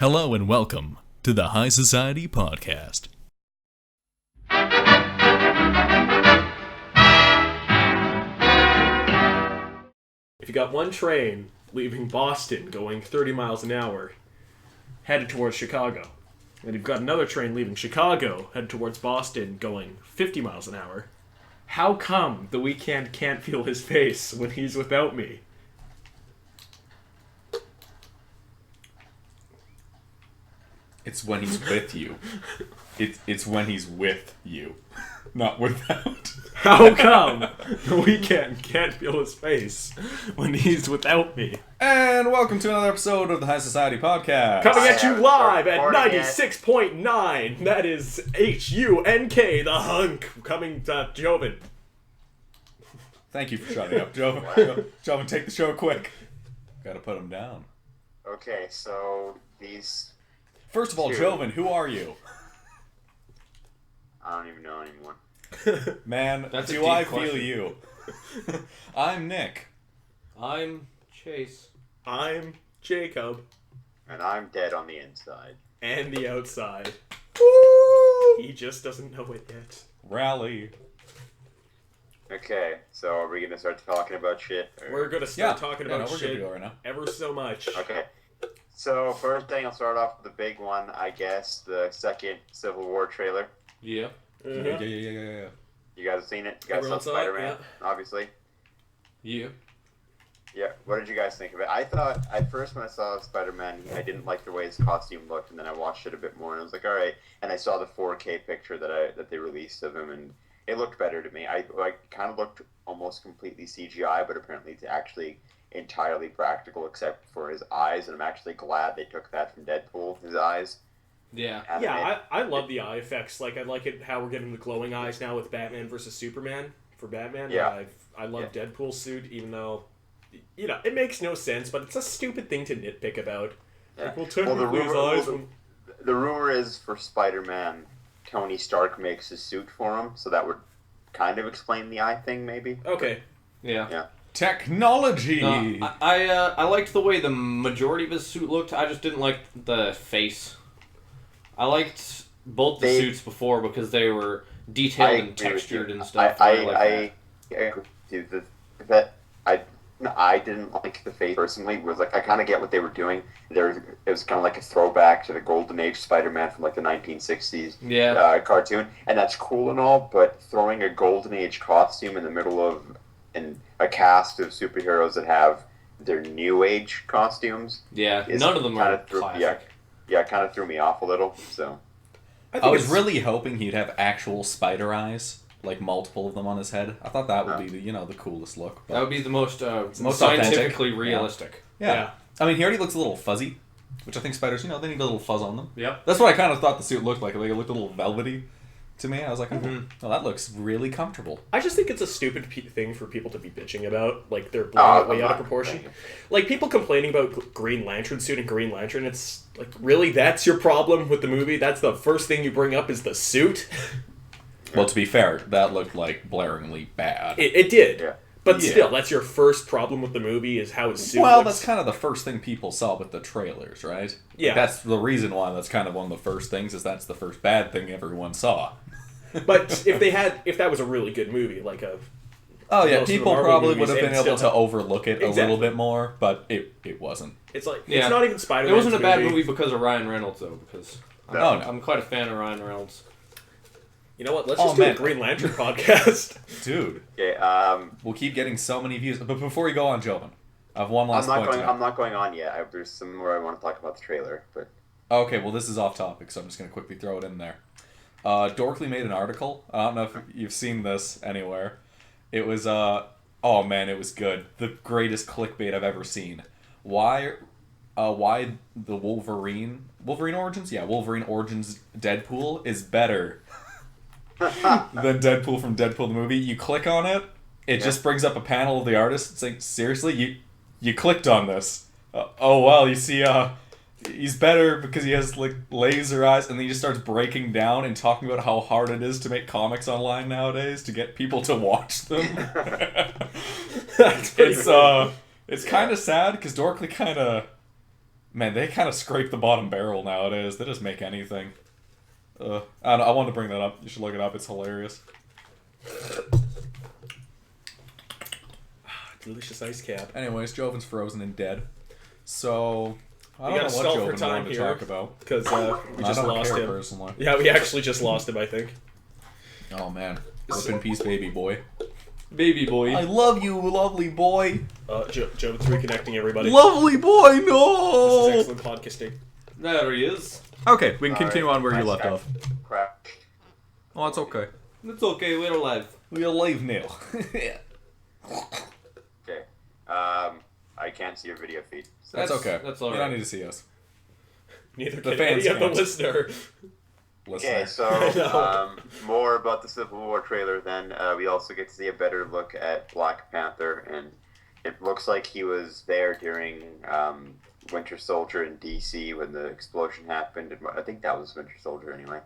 Hello and welcome to the High Society Podcast. If you got one train leaving Boston going 30 miles an hour, headed towards Chicago, and you've got another train leaving Chicago, headed towards Boston going 50 miles an hour, how come the Weeknd can't feel his face when he's without me? It's when he's with you. It's when he's with you, not without. How come the Weeknd can't feel his face when he's without me? And welcome to another episode of the High Society Podcast. Coming at you live at 96.9. That is HUNK, the hunk, coming to Joven. Thank you for shutting up, Joe. Joe, take the show quick. Gotta put him down. Okay, so these... First of all, Joven, who are you? I don't even know anymore. Man, That's a do deep I question. feel you? I'm Nick. I'm Chase. I'm Jacob. And I'm dead on the inside. And the outside. He just doesn't know it yet. Rally. Okay, so are we gonna start talking about shit? Or... We're gonna start talking about we're good shit to go right now. ever so much. Okay. So, first thing, I'll start off with the big one, I guess, the second Civil War trailer. Yeah. Mhm. Yeah. You guys have seen it? You guys Everyone saw saw it, Spider-Man, obviously? Yeah. Yeah, what did you guys think of it? I thought, at first when I saw Spider-Man, I didn't like the way his costume looked, and then I watched it a bit more, and I was like, alright. And I saw the 4K picture that they released of him, and it looked better to me. I kind of looked almost completely CGI, but apparently it's actually entirely practical except for his eyes, and I'm actually glad they took that from Deadpool, his eyes. Yeah. Yeah, I love the eye effects. Like, I like it how we're getting the glowing eyes now with Batman versus Superman for Batman. Yeah. I love Deadpool's suit, even though, you know, it makes no sense, but it's a stupid thing to nitpick about. Yeah. Like, well, technically his eyes... The rumor is for Spider-Man, Tony Stark makes his suit for him, so that would kind of explain the eye thing, maybe. Okay. Yeah. Technology! No, I liked the way the majority of his suit looked. I just didn't like the face. I liked both the suits before because they were detailed and textured and stuff. I agree with you. I didn't like the face personally. It was like I kind of get what they were doing. It was kind of like a throwback to the Golden Age Spider-Man from like the 1960s cartoon, and that's cool and all. But throwing a Golden Age costume in the middle of a cast of superheroes that have their New Age costumes, none of them are classic. It kind of threw me off a little. So I was really hoping he'd have actual spider eyes. Like multiple of them on his head. I thought that would be the coolest look. But that would be the most authentic. scientifically realistic. Yeah. I mean, he already looks a little fuzzy, which I think spiders, they need a little fuzz on them. Yep. That's what I kind of thought the suit looked like. Like it looked a little velvety to me. I was like, well, that looks really comfortable. I just think it's a stupid thing for people to be bitching about. Like, they're blowing it way out of proportion. Like, people complaining about Green Lantern suit and Green Lantern, it's like, really? That's your problem with the movie? That's the first thing you bring up is the suit? Well, to be fair, that looked like blaringly bad. It did. Yeah. But still, that's your first problem with the movie is how his suit Well, looks. that's kind of the first thing people saw with the trailers, right? Yeah. Like, that's the reason why that's kind of one of the first things, is that's the first bad thing everyone saw. But if that was a really good movie, like a... Oh, yeah, most of the people Marvel probably would movies, have been and able still- to overlook it a Exactly. little bit more, but it wasn't. It's like, Yeah. it's not even Spider-Man. It wasn't a bad movie because of Ryan Reynolds, though, because I'm quite a fan of Ryan Reynolds. You know what? Let's just do a Green Lantern podcast. Dude. Okay, we'll keep getting so many views. But before you go on, Jovan, I have one last point. I'm not going on yet. There's some more I want to talk about the trailer, but... Okay, well, this is off topic, so I'm just going to quickly throw it in there. Dorkly made an article. I don't know if you've seen this anywhere. It was, oh man, it was good. The greatest clickbait I've ever seen. Why the Wolverine Origins? Yeah, Wolverine Origins Deadpool is better than Deadpool from Deadpool the movie. You click on it, it just brings up a panel of the artist. It's like, seriously, you clicked on this. Oh well, you see, he's better because he has like laser eyes, and then he just starts breaking down and talking about how hard it is to make comics online nowadays to get people to watch them. That's pretty It's kind of sad because Dorkly kind of Man, they kind of scrape the bottom barrel nowadays. They just make anything. I don't know, I wanted to bring that up. You should look it up. It's hilarious. Delicious ice cap. Anyways, Joven's frozen and dead. So, I We don't gotta know what stall for Joven time wanted to here. talk about. Because we just I don't lost care him. personally. Yeah, we actually just lost him, I think. Oh, man. Rest in peace, baby boy. Baby boy. I love you, lovely boy. Joven's reconnecting everybody. Lovely boy, This no! is excellent podcasting. There he is. Okay, we can continue Alright, on where you my left off. Crap. Oh, it's okay. It's okay, we're alive. We're alive now. Okay. I can't see your video feed. So That's okay. That's You alright. don't need to see us. Neither The can fans any of the can't. listener. Okay, Listener. so more about the Civil War trailer. Then we also get to see a better look at Black Panther, and it looks like he was there during Winter Soldier in DC when the explosion happened. And I think that was Winter Soldier anyway.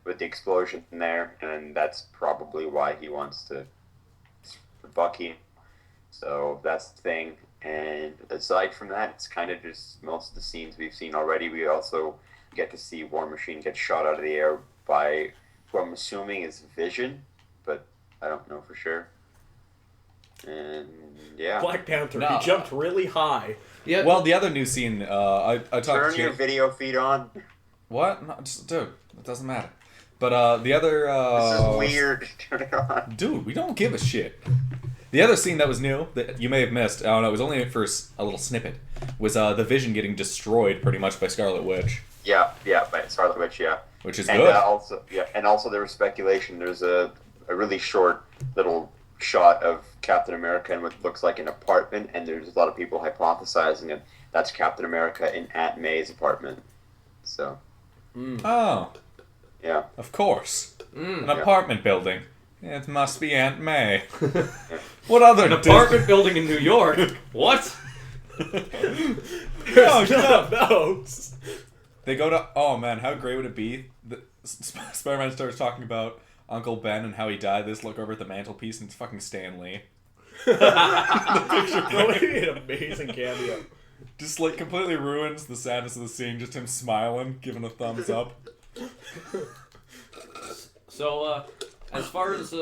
With the explosion in there, and that's probably why he wants to Bucky. So that's the thing. And aside from that, it's kind of just most of the scenes we've seen already. We also get to see War Machine get shot out of the air by who I'm assuming is Vision, but I don't know for sure. And yeah. Black Panther. No. He jumped really high. Yeah. Well, the other new scene, I talked Turn to your video feed on. What? No, just, dude, it doesn't matter. But the other... This is weird. Turn it on. Dude, we don't give a shit. The other scene that was new, that you may have missed, I don't know, it was only for a little snippet, was the Vision getting destroyed pretty much by Scarlet Witch. Yeah, by Scarlet Witch, yeah. Which is And good. also there was speculation. There's a really short little shot of Captain America in what looks like an apartment, and there's a lot of people hypothesizing that that's Captain America in Aunt May's apartment. So, Oh, yeah. of course. An Yeah. apartment building. It must be Aunt May. What other An apartment building in New York. What? Oh, shut up. those. They go to... Oh, man, how great would it be? Spider-Man starts talking about Uncle Ben and how he died. They just look over at the mantelpiece and it's fucking Stan Lee. That would be an amazing cameo. Just, like, completely ruins the sadness of the scene. Just him smiling, giving a thumbs up. So, as far as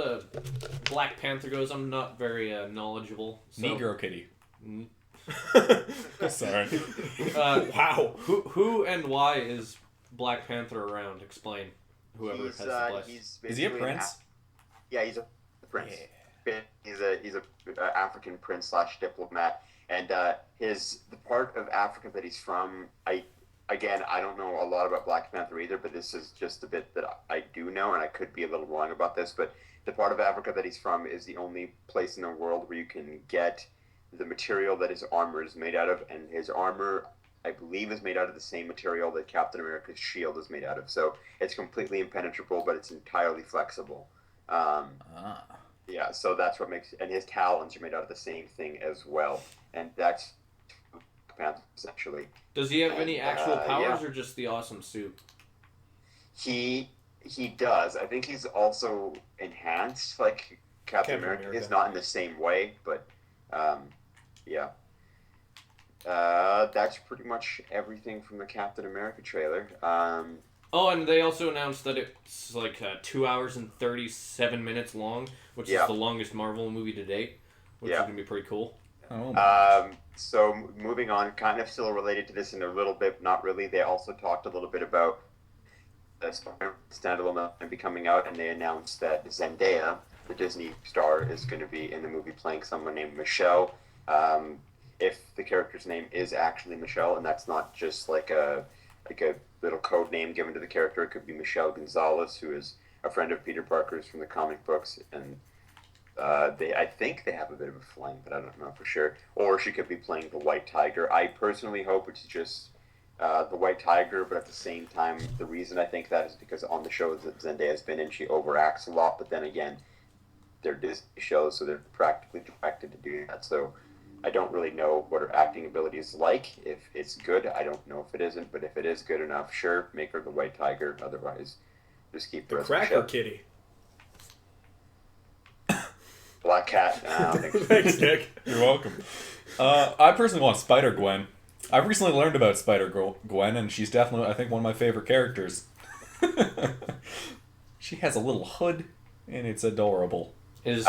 Black Panther goes, I'm not very knowledgeable. So, Negro Kitty. Sorry. Wow. Who and why is Black Panther around? Explain. Whoever He's, has the bless. Is he a basically prince? Yeah, he's a prince. He's a African prince / diplomat, and the part of Africa that he's from, I don't know a lot about Black Panther either, but this is just a bit that I do know, and I could be a little wrong about this, but the part of Africa that he's from is the only place in the world where you can get the material that his armor is made out of, and his armor, I believe, is made out of the same material that Captain America's shield is made out of. So it's completely impenetrable, but it's entirely flexible. Yeah, so that's what makes... And his talons are made out of the same thing as well. And that's Panther, essentially. Does he have any actual powers yeah. or just the awesome suit? He does. I think he's also enhanced, like Captain America is, not in the same way, but yeah. That's pretty much everything from the Captain America trailer. Oh, and they also announced that it's like 2 hours and 37 minutes long, which is the longest Marvel movie to date, which is going to be pretty cool. Oh. So moving on, kind of still related to this in a little bit, not really. They also talked a little bit about the Spider-Man standalone movie coming out, and they announced that Zendaya, the Disney star, is going to be in the movie playing someone named Michelle. If the character's name is actually Michelle, and that's not just like a little code name given to the character, it could be Michelle Gonzalez, who is a friend of Peter Parker's from the comic books, and I think they have a bit of a fling, but I don't know for sure. Or she could be playing the White Tiger. I personally hope it's just the White Tiger, but at the same time, the reason I think that is because on the shows that Zendaya's been in, she overacts a lot, but then again, they're Disney shows, so they're practically directed to do that. So I don't really know what her acting ability is like. If it's good, I don't know if it isn't, but if it is good enough, sure, make her the White Tiger. Otherwise, just keep her The as Cracker Michelle. Kitty. Black Cat. I don't think so. Thanks, Nick. You're welcome. I personally want Spider-Gwen. I've recently learned about Spider-Gwen, and she's definitely, I think, one of my favorite characters. She has a little hood, and it's adorable. They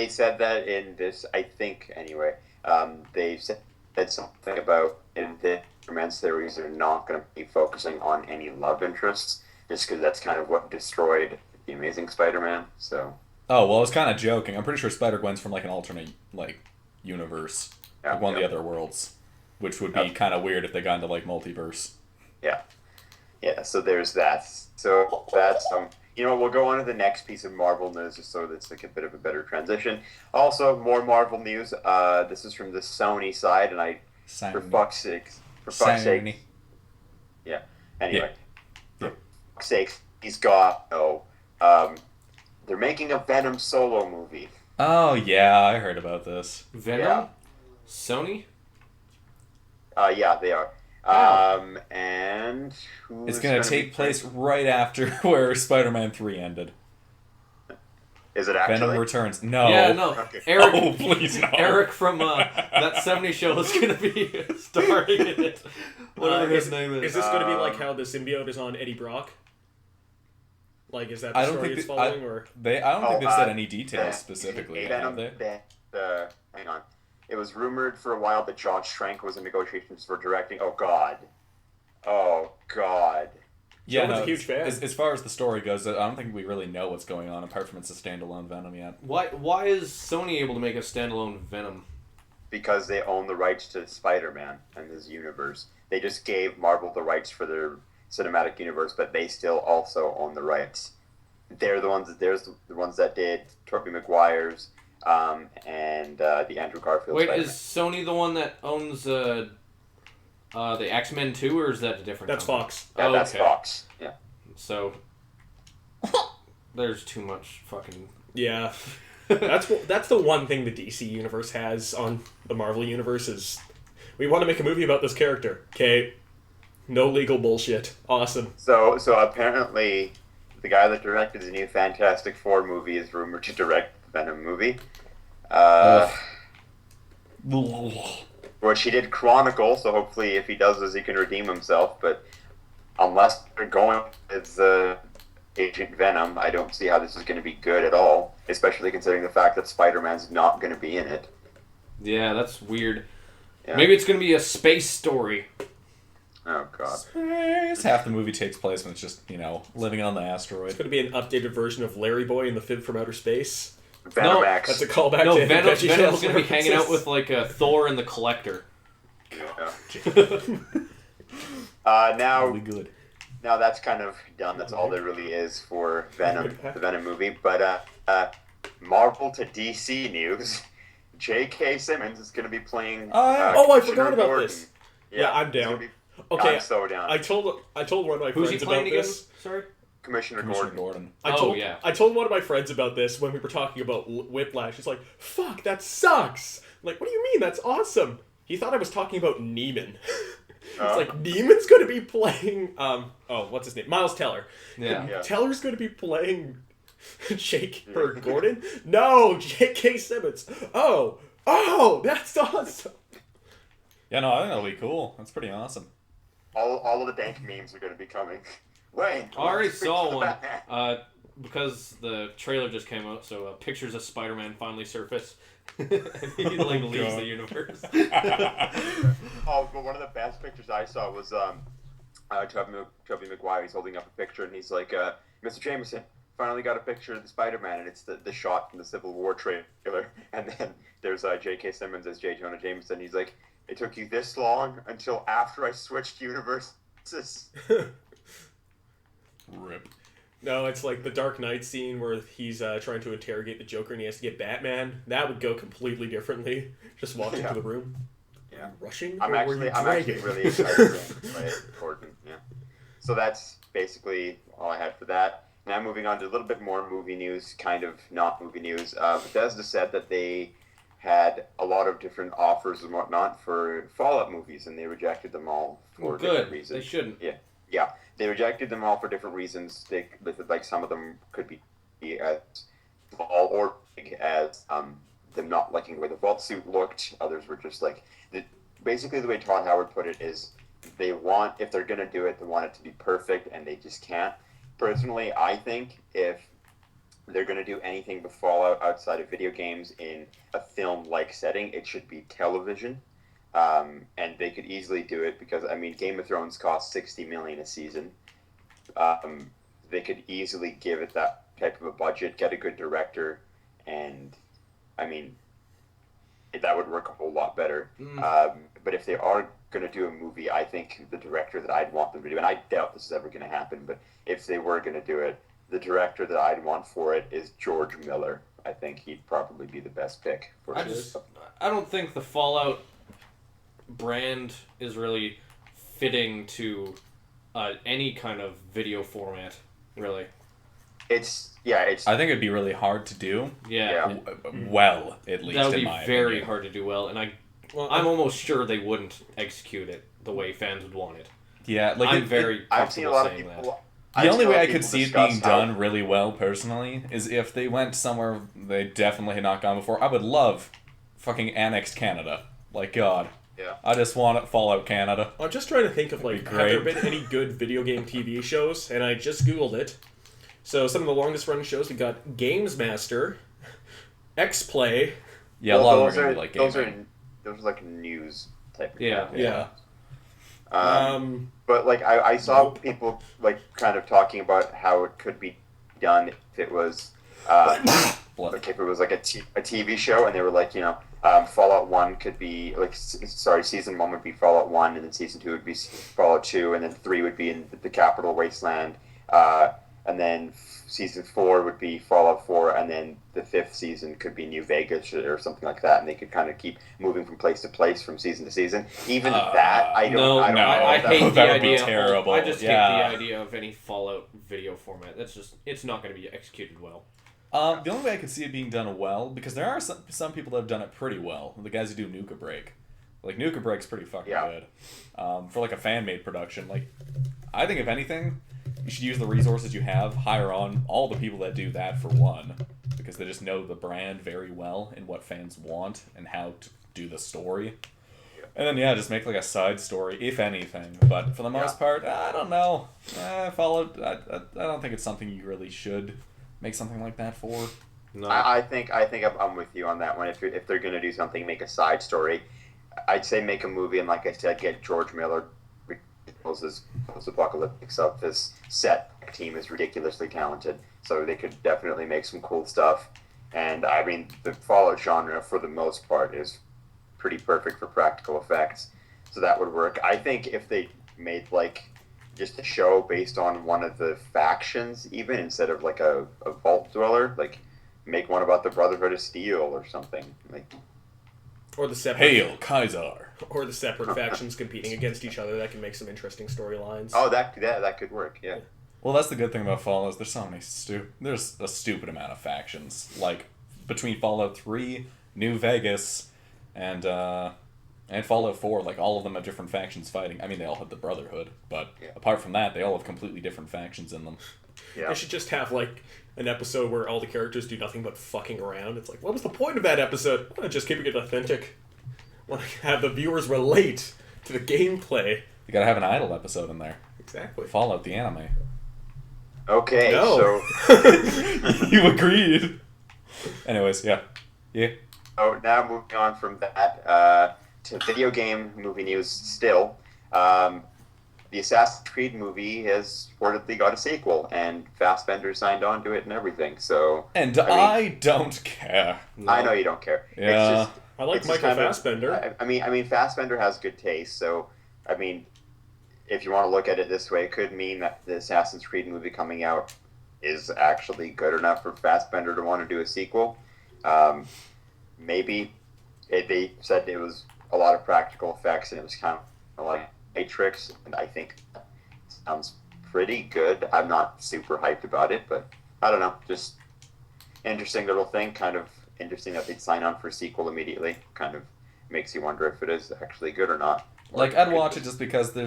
said that in this, I think, anyway, they said something about in the Superman series they're not going to be focusing on any love interests, just because that's kind of what destroyed the Amazing Spider-Man, so... Oh, well, I was kind of joking. I'm pretty sure Spider-Gwen's from, like, an alternate, like, universe. Yeah, like one of the other worlds. Which would be kind of weird if they got into, like, multiverse. Yeah. Yeah, so there's that. So that's, you know, we'll go on to the next piece of Marvel news just so that's like a bit of a better transition. Also, more Marvel news. This is from the Sony side, and for fuck's sake. Yeah. Anyway. For fuck's sake, he's got, they're making a Venom solo movie. Oh, yeah, I heard about this. Venom? Yeah. Sony? Yeah, they are. Oh. And it's going to take place right after where Spider-Man 3 ended. Is it actually? Venom Returns. No. Yeah, no. Okay. Eric, Oh, please no. Eric from that 70s show is going to be starring in it. Whatever his name is. Is this going to be like how the symbiote is on Eddie Brock? Like, is that the story it's following? I don't think they've said any details specifically. Have they? Hang on. It was rumored for a while that Josh Trank was in negotiations for directing. Oh, God. Yeah, Someone's a huge fan. As far as the story goes, I don't think we really know what's going on apart from it's a standalone Venom yet. Why is Sony able to make a standalone Venom? Because they own the rights to Spider-Man and his universe. They just gave Marvel the rights for their cinematic universe, but they still also own the rights. They're the ones that did Tobey Maguire's and the Andrew Garfield. Wait, Spider-Man. is Sony the one that owns the X-Men 2, or is that a different That's company? Fox. Yeah, that's Fox. Yeah. So there's too much fucking... Yeah. That's the one thing the DC universe has on the Marvel universe is we want to make a movie about this character. Okay. No legal bullshit. Awesome. So apparently the guy that directed the new Fantastic Four movie is rumored to direct the Venom movie. Which he did Chronicle, so hopefully if he does this he can redeem himself, but unless they're going with Agent Venom, I don't see how this is going to be good at all, especially considering the fact that Spider-Man's not going to be in it. Yeah, that's weird. Yeah. Maybe it's going to be a space story. Oh, God. Space. Half the movie takes place when it's just, living on the asteroid. It's going to be an updated version of Larry Boy and the Fib from Outer Space. Venom No, X. That's a callback No, to Venom's Veggie going Tales to be hanging out with, like, Thor and the Collector. Yeah. Really good. Now that's kind of done. That's all there really is for Venom, the Venom movie. But Marvel to DC news. J.K. Simmons is going to be playing. I Commissioner forgot about Gordon. this. Yeah, I'm he's down. gonna be- Okay, I'm so down. I told one of my Who's he friends playing about again? this. Sorry? Commissioner Gordon. I told one of my friends about this when we were talking about Whiplash. He's like, "Fuck, that sucks." I'm like, what do you mean? That's awesome. He thought I was talking about Neiman. It's like Neiman's going to be playing. What's his name? Miles Teller. Yeah. Teller's going to be playing Gordon. No, J.K. Simmons. Oh, that's awesome. Yeah, no, I think that'll be cool. That's pretty awesome. All of the dank memes are going to be coming. Wayne. I already saw one. Because the trailer just came out, so pictures of Spider-Man finally surface. And he leaves the universe. But one of the best pictures I saw was Tobey Maguire. He's holding up a picture and he's like, Mr. Jameson, finally got a picture of the Spider-Man, and it's the shot from the Civil War trailer. And then there's J.K. Simmons as J. Jonah Jameson. He's like, it took you this long until after I switched universes. Rip. No, it's like the Dark Knight scene where he's trying to interrogate the Joker and he has to get Batman. That would go completely differently. Just walk into the room. Yeah. Rushing? I'm or were actually you dragging? really excited to play Gordon. Yeah. So that's basically all I had for that. Now moving on to a little bit more movie news, kind of not movie news. Bethesda said that they had a lot of different offers and whatnot for Fallout movies, and they rejected them all for different reasons. They shouldn't. Yeah. They rejected them all for different reasons. Like some of them could be as small or big as them not liking the way the vault suit looked. Others were just like basically the way Todd Howard put it is they want, if they're going to do it, they want it to be perfect, and they just can't. Personally, I think if they're going to do anything with Fallout outside of video games in a film-like setting, it should be television. And they could easily do it because, I mean, Game of Thrones costs $60 million a season. They could easily give it that type of a budget, get a good director, and, I mean, that would work a whole lot better. But if they are going to do a movie, I think the director that I'd want them to do, and I doubt this is ever going to happen, but if they were going to do it, the director that I'd want for it is George Miller. I think he'd probably be the best pick for this. I don't think the Fallout brand is really fitting to any kind of video format, really. I think it'd be really hard to do. Yeah. Well, at least that would in be my very opinion. hard to do well, and I'm almost sure they wouldn't execute it the way fans would want it. Yeah, like I'm very I've seen a comfortable lot of saying people. that. The only way I could see it being done really well, personally, is if they went somewhere they definitely had not gone before. I would love fucking annexed Canada. Like, God. Yeah. I just want it Fallout Canada. I'm just trying to think of, like, That'd be have there great. been any good video game TV shows? And I just Googled it. So some of the longest running shows, we got Games Master, X-Play. Yeah, a lot of them are going to be like gaming. Those are like news type of Yeah. Yeah. But like I saw people like kind of talking about how it could be done if it was like if it was like a TV show, and they were like, Fallout 1 could be like season 1 would be Fallout 1, and then season 2 would be Fallout 2, and then 3 would be in the Capital Wasteland, and then season 4 would be Fallout 4, and then the 5th season could be New Vegas or something like that, and they could kind of keep moving from place to place from season to season. Even that, I don't. I hate the that would be idea. terrible. I just hate Yeah. the idea of any Fallout video format. It's not going to be executed well. The only way I could see it being done well, because there are some people that have done it pretty well. The guys who do Nuka Break. Like, Nuka Break's pretty fucking good. For like a fan-made production. Like, I think if anything, you should use the resources you have, hire on all the people that do that for one, because they just know the brand very well and what fans want and how to do the story. And then, just make like a side story, if anything. But for the most part, I don't know. Fallout, I don't think it's something you really should make something like that for. No. I think I'm with you on that one. If they're gonna do something, make a side story. I'd say make a movie, and like I said, get George Miller. Post-apocalyptic stuff. This set team is ridiculously talented, so they could definitely make some cool stuff. And I mean, the Fallout genre, for the most part, is pretty perfect for practical effects, so that would work. I think if they made like just a show based on one of the factions, even instead of like a vault dweller, like make one about the Brotherhood of Steel or something, like. Or the separate Hail Kaiser! Or the separate factions competing against each other. That can make some interesting storylines. Oh, that could work. Yeah. Well, that's the good thing about Fallout is there's so many there's a stupid amount of factions. Like, between Fallout 3, New Vegas, and Fallout 4, like, all of them have different factions fighting. I mean, they all have the Brotherhood, but apart from that, they all have completely different factions in them. Yeah. They should just have, like, an episode where all the characters do nothing but fucking around. It's like, what was the point of that episode? Just keeping it authentic. Want to have the viewers relate to the gameplay. You gotta have an idle episode in there. Exactly. Fallout the anime. Okay, No. so You agreed! Anyways, yeah. so now moving on from that to video game movie news still. The Assassin's Creed movie has reportedly got a sequel, and Fassbender signed on to it and everything, so... And I mean, I don't care. No. I know you don't care. Yeah. It's just, I like it's just Michael kind of- Fassbender. I mean, Fassbender has good taste, so, I mean, if you want to look at it this way, it could mean that the Assassin's Creed movie coming out is actually good enough for Fassbender to want to do a sequel. Maybe they said it was a lot of practical effects, and it was kind of like Matrix, and I think that sounds pretty good. I'm not super hyped about it, but I don't know, just interesting little thing, kind of interesting that they'd sign on for a sequel immediately, kind of makes you wonder if it is actually good or not. Like, I'd watch it just because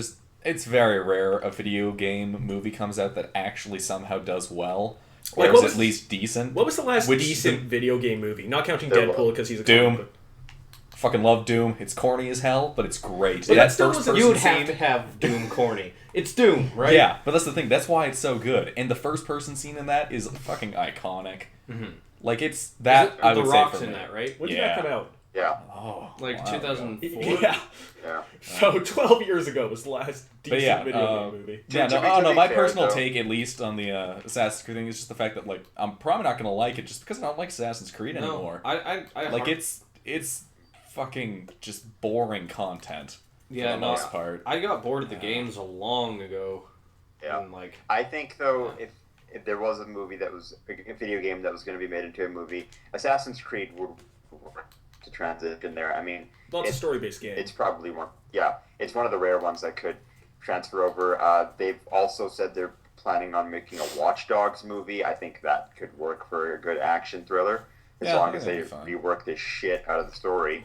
it's very rare a video game movie comes out that actually somehow does well, or Like, is what at was- least decent. What was the last Which- decent video game movie? Not counting There Deadpool was- because he's a Doom. comic book. Fucking love Doom. It's corny as hell, but it's great. But that still first wasn't- person You would have scene- to have Doom corny. It's Doom, right? Yeah, but that's the thing. That's why it's so good. And the first person scene in that is fucking iconic. Mm-hmm. Like, it's that, I The would Rock's say for in me. that, right? When did Yeah. that come out? Yeah. Oh, Like wow. 2004? Yeah. Yeah. So 12 years ago was the last But decent yeah, video game movie. Yeah, To no, be my fair, personal though- take, at least on the Assassin's Creed thing, is just the fact that, like, I'm probably not going to like it just because I don't like Assassin's Creed No, anymore. I Like, it's fucking just boring content for Yeah, the no, most part. I got bored of the games a long ago. Yeah. And like, I think though, if there was a movie that was a video game that was going to be made into a movie, Assassin's Creed would work to transition there. I mean, Lots of it's- story-based game. it's probably one. Yeah, it's one of the rare ones that could transfer over. They've also said they're planning on making a Watch Dogs movie. I think that could work for a good action thriller as Yeah, long I as think they that'd be fun. rework the shit out of the story.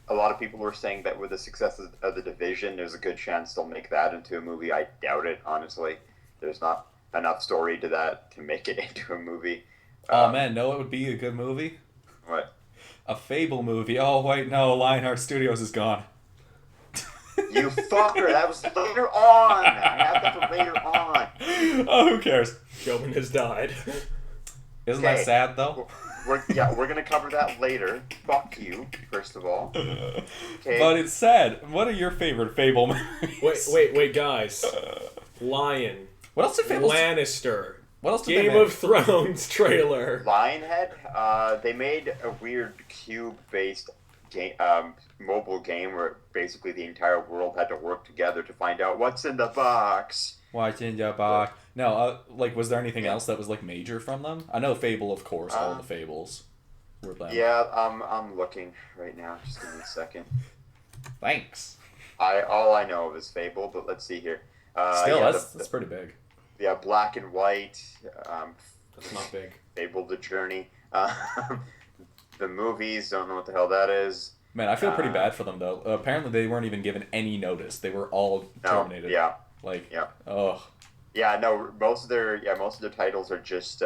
A lot of people were saying that with the success of The Division, there's a good chance they'll make that into a movie. I doubt it, honestly. There's not enough story to that to make it into a movie. Oh man, no, it would be a good movie. What? A Fable movie. Oh wait, no, Lionheart Studios is gone. You fucker! That was later on! I have that for later on. Oh, who cares? Showman has died. Isn't that Okay. sad though? We're gonna cover that later. Fuck you, first of all. Okay. But it's sad. What are your favorite Fable movies? Wait, guys. Lion. What else did Fable? Lannister. What else did they Game make? of Thrones trailer. Lionhead, they made a weird cube-based game, mobile game where basically the entire world had to work together to find out what's in the box. What's in your box? No, like, was there anything else that was like major from them? I know Fable, of course. All the Fables were them. Yeah, I'm looking right now. Just give me a second. Thanks. All I know of is Fable, but let's see here. Still, yeah, that's pretty big. yeah, Black and White. that's not big. Fable: The Journey. The movies, don't know what the hell that is. Man, I feel pretty bad for them though. Apparently, they weren't even given any notice. They were all No, terminated. yeah, Like, yeah, oh, yeah. No, most of their titles are just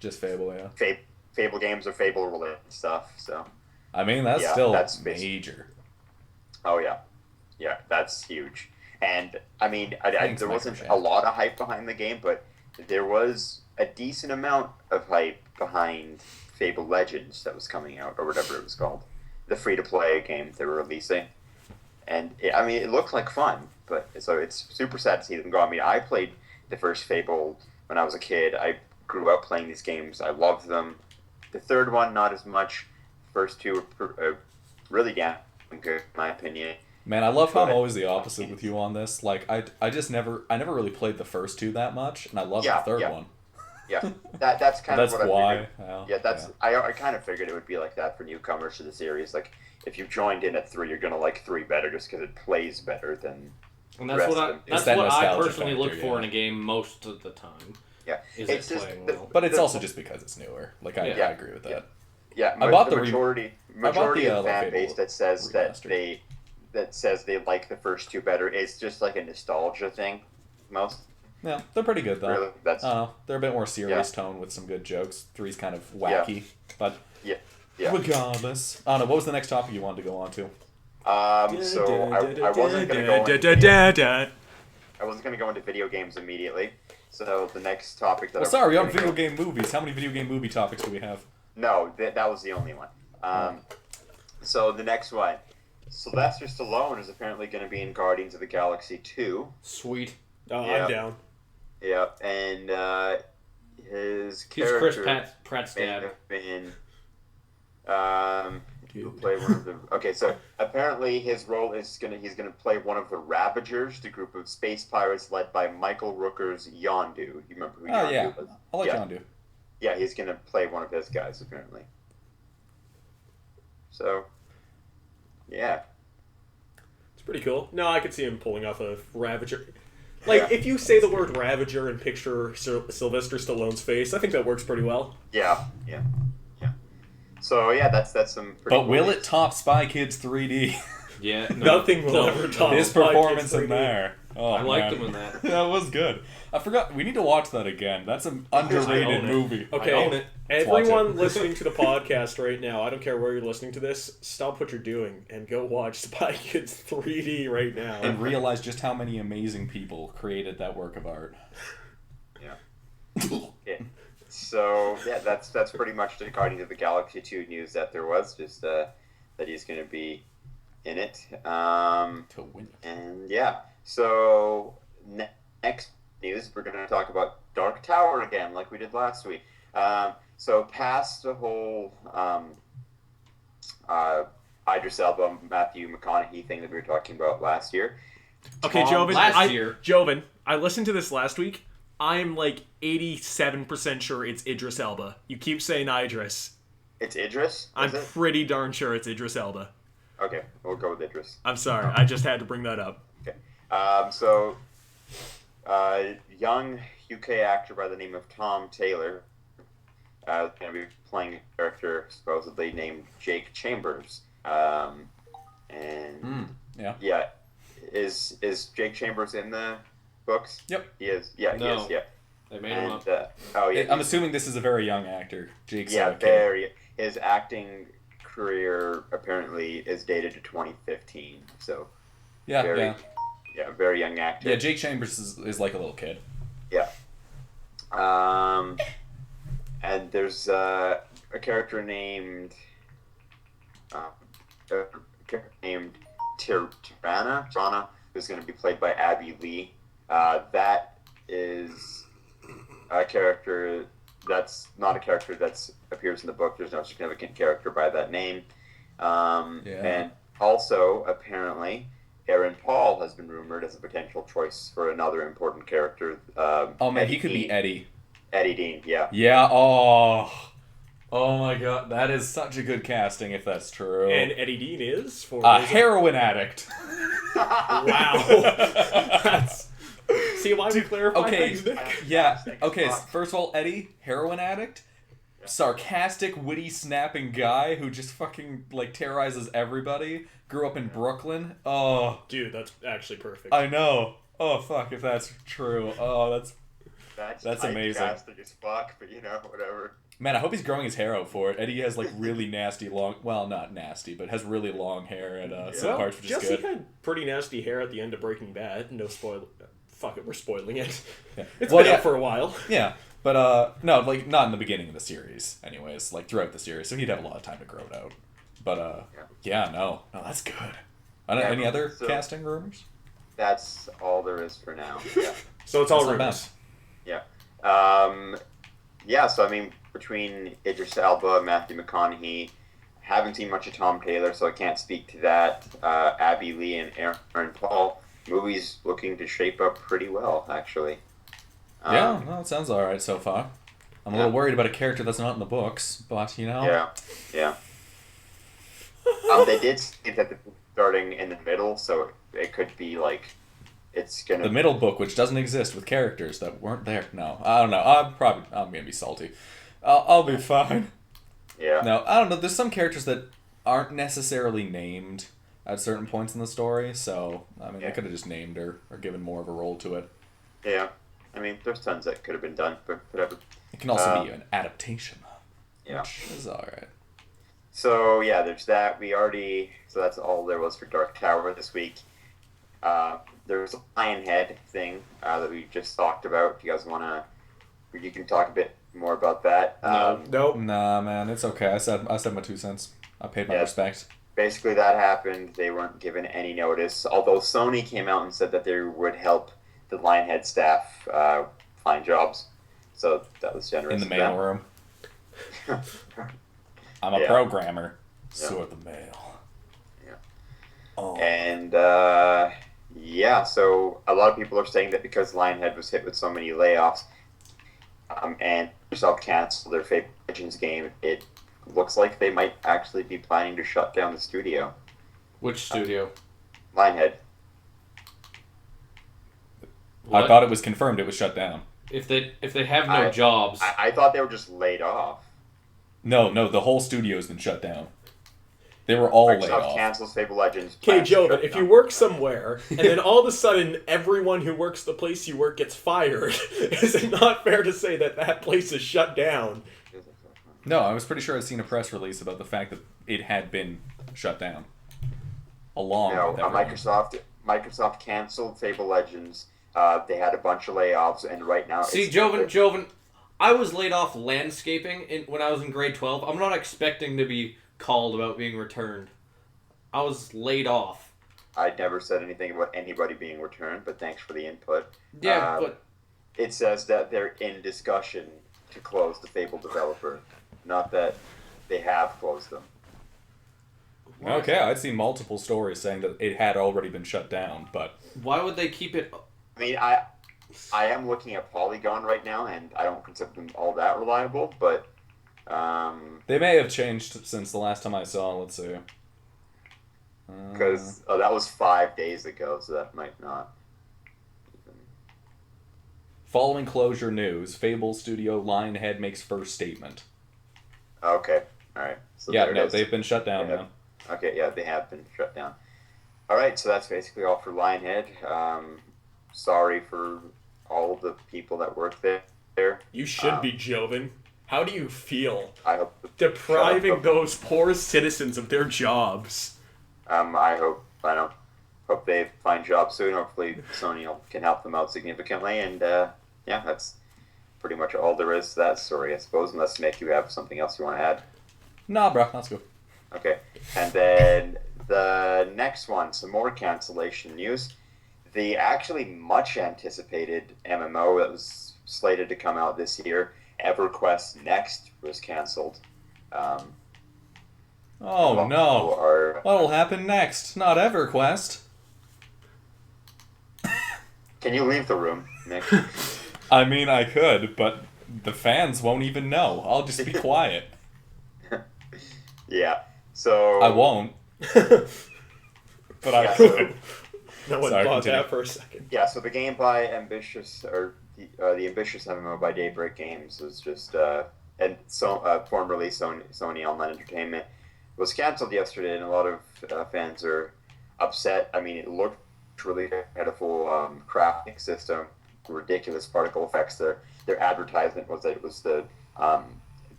just Fable, yeah. Fable games or Fable related stuff. So, I mean, that's Yeah, still that's basic. major. oh yeah, yeah, that's huge. And I mean, Thanks, there wasn't Microchip. a lot of hype behind the game, but there was a decent amount of hype behind Fable Legends that was coming out, or whatever it was called, the free-to-play game they were releasing. And it looked like fun, but so it's super sad to see them go. I mean, I played the first Fable when I was a kid. I grew up playing these games. I loved them. The third one, not as much. First two were really damn good, in my opinion. Man, I love how I'm But- always the opposite with you on this. Like, I just never really played the first two that much, and I love the third one. Yeah, that's kind That's of what I why. figured. Well, Yeah, I kind of figured it would be like that for newcomers to the series. Like, if you joined in at 3, you're gonna like 3 better just because it plays better than. And Rest that's what of I them. that's that what I nostalgia personally factor, look for yeah. in a game most of the time. Yeah, Is it's it just playing the- well? But it's the- also just because it's newer. Like, I Yeah. agree with that. Yeah, I bought the the majority the, of the fan Fable base that says remastered. that says they like the first 2 better. It's just like a nostalgia thing. Most Yeah, they're pretty good though. really, that's I don't know. They're a bit more serious tone with some good jokes. 3's kind of wacky, but yeah. regardless. I don't know. What was the next topic you wanted to go on to? So I wasn't gonna go. I wasn't gonna go into video games immediately. So the next topic that Well, I sorry, was on gonna video go- game movies. How many video game movie topics do we have? No, that was the only one. So the next one, Sylvester Stallone is apparently going to be in Guardians of the Galaxy 2. Sweet. Oh, Yeah. I'm down. Yeah, and his He's Chris character Pratt's may dad. have been who played one of the. Okay, so apparently his role is he's gonna play one of the Ravagers, the group of space pirates led by Michael Rooker's Yondu. You remember who Oh Yondu yeah, was? I like Yeah. John Do. Yeah, he's gonna play one of his guys apparently. So, yeah. It's pretty cool. No, I could see him pulling off a Ravager. Like, Yeah. if you say the word Ravager and picture Sylvester Stallone's face, I think that works pretty well. Yeah. So yeah, that's some. Pretty But will movies. it top Spy Kids 3D? Yeah. No, Nothing will no, ever no. top His Spy Kids performance in 3D. there. Oh, I liked man. him in that. That was good. I forgot. We need to watch that again. That's an I underrated own it. movie. Okay, I own it. Let's watch everyone it. listening to the podcast right now, I don't care where you're listening to this, stop what you're doing and go watch Spy Kids 3D right now. And realize just how many amazing people created that work of art. Yeah. So yeah, that's pretty much the Guardians of the Galaxy 2 news that there was. Just that he's going to be in it. To win it. And yeah, so next news, we're going to talk about Dark Tower again, like we did last week. So past the whole Idris Elba, Matthew McConaughey thing that we were talking about last year. Okay, Joven, year. Joven, I listened to this last week. I'm like 87% sure it's Idris Elba. You keep saying Idris. It's Idris? I'm Is it? pretty darn sure it's Idris Elba. Okay, we'll go with Idris. I'm sorry, I just had to bring that up. Okay. Young UK actor by the name of Tom Taylor is going to be playing a character supposedly named Jake Chambers. Yeah. Is Jake Chambers in the books? Yep. He is. Yeah, he No. is. Yeah. They made him And up. I'm assuming this is a very young actor. Jake's yeah, kid. very. His acting career apparently is dated to 2015. So Yeah, very, yeah. yeah, very young actor. Yeah, Jake Chambers is like a little kid. Yeah. And there's a character named Tirana, who's going to be played by Abby Lee. That is a character that's not a character that appears in the book. There's no significant character by that name. And also, apparently, Aaron Paul has been rumored as a potential choice for another important character. Oh man, Eddie he could Dean. be Eddie. Eddie Dean, yeah. Yeah. Oh my God, that is such a good casting if that's true. And Eddie Dean is for a heroin addict. Wow. That's... See why we clarify Okay. things, Nick? Yeah. Okay. First of all, Eddie, heroin addict, sarcastic, witty, snapping guy who just fucking like terrorizes everybody. Grew up in Brooklyn. Oh, Dude, that's actually perfect. I know. Oh fuck, if that's true. Oh, that's amazing. Typecasting as fuck, but whatever. Man, I hope he's growing his hair out for it. Eddie has like really nasty long. Well, not nasty, but has really long hair at some Well, parts, which is Jesse good. had pretty nasty hair at the end of Breaking Bad. No spoil. Fuck it, we're spoiling it. Yeah. It's Well, been yeah. out for a while. Yeah, but no, like not in the beginning of the series. Anyways, like throughout the series, so he'd have a lot of time to grow it out. But yeah, no, that's good. Any other casting rumors? That's all there is for now. Yeah. So it's all That's not rumors. Yeah. Yeah, so I mean, between Idris Elba, Matthew McConaughey, haven't seen much of Tom Taylor, so I can't speak to that. Abby Lee and Aaron Paul, movie's looking to shape up pretty well, actually. Yeah, well, it sounds alright so far. I'm a little worried about a character that's not in the books, but Yeah. They did say that they're starting in the middle, so it could be like it's gonna. The middle book, which doesn't exist, with characters that weren't there. No, I don't know. I'm gonna be salty. I'll be fine. Yeah. No, I don't know. There's some characters that aren't necessarily named at certain points in the story, so I mean, they could have just named her or given more of a role to it. Yeah. I mean, there's tons that could have been done, but whatever. It can also be an adaptation, Yeah. which is alright. So yeah, there's that. So that's all there was for Dark Tower this week. There's a Lionhead thing that we just talked about. If you guys wanna, you can talk a bit more about that. Nope. Nah, man, it's okay. I said my 2 cents. I paid my respect. Basically, that happened. They weren't given any notice. Although Sony came out and said that they would help the Lionhead staff find jobs. So that was generous. In the of mailroom. them. I'm a Yeah. programmer. Yeah. Sort the mail. Yeah. Oh. And so a lot of people are saying that because Lionhead was hit with so many layoffs, and Microsoft canceled their favorite Legends game, it looks like they might actually be planning to shut down the studio. Which studio? Lionhead. What? I thought it was confirmed it was shut down. If they have no jobs, I thought they were just laid off. No, the whole studio's been shut down. They were all laid Microsoft off. cancels Fable Legends. Okay, plans to Joven, shut if down. you work somewhere and then all of a sudden everyone who works the place you work gets fired, is it not fair to say that that place is shut down? No, I was pretty sure I'd seen a press release about the fact that it had been shut down. Along No, with everyone. Microsoft canceled Fable Legends. They had a bunch of layoffs, and right now... See, Joven, I was laid off landscaping when I was in grade 12. I'm not expecting to be called about being returned. I was laid off. I never said anything about anybody being returned, but thanks for the input. Yeah, but... It says that they're in discussion to close the Fable developer, not that they have closed them. Okay, I'd seen multiple stories saying that it had already been shut down, but... Why would they keep it... I mean, I am looking at Polygon right now, and I don't consider them all that reliable, but... They may have changed since the last time I saw, let's see. Because that was 5 days ago, so that might not... Following closure news, Fable Studio Lionhead makes first statement. Okay, alright. So Yeah, there it no, is. they've been shut down now. Okay, yeah, they have been shut down. Alright, so that's basically all for Lionhead. Sorry for all of the people that work there. You should be, Joven. How do you feel? I hope... Depriving those poor citizens of their jobs. I hope they find jobs soon. Hopefully Sony can help them out significantly, and yeah, that's pretty much all there is to that story, I suppose, unless Nick, you have something else you want to add. Nah, bro, let's go. Okay, and then the next one, some more cancellation news. The actually much anticipated MMO that was slated to come out this year, EverQuest Next, was canceled. Oh no! What'll happen next? Not EverQuest. Can you leave the room, Nick? I mean, I could, but the fans won't even know. I'll just be quiet. Yeah, so... I won't. But I could. No one Sorry, bought continue. that for a second. Yeah, so the game by Ambitious, or the Ambitious MMO by Daybreak Games was just, and so formerly Sony Online Entertainment, was canceled yesterday, and a lot of fans are upset. I mean, it looked really good. Had a full crafting system, ridiculous particle effects. Their advertisement was that it was the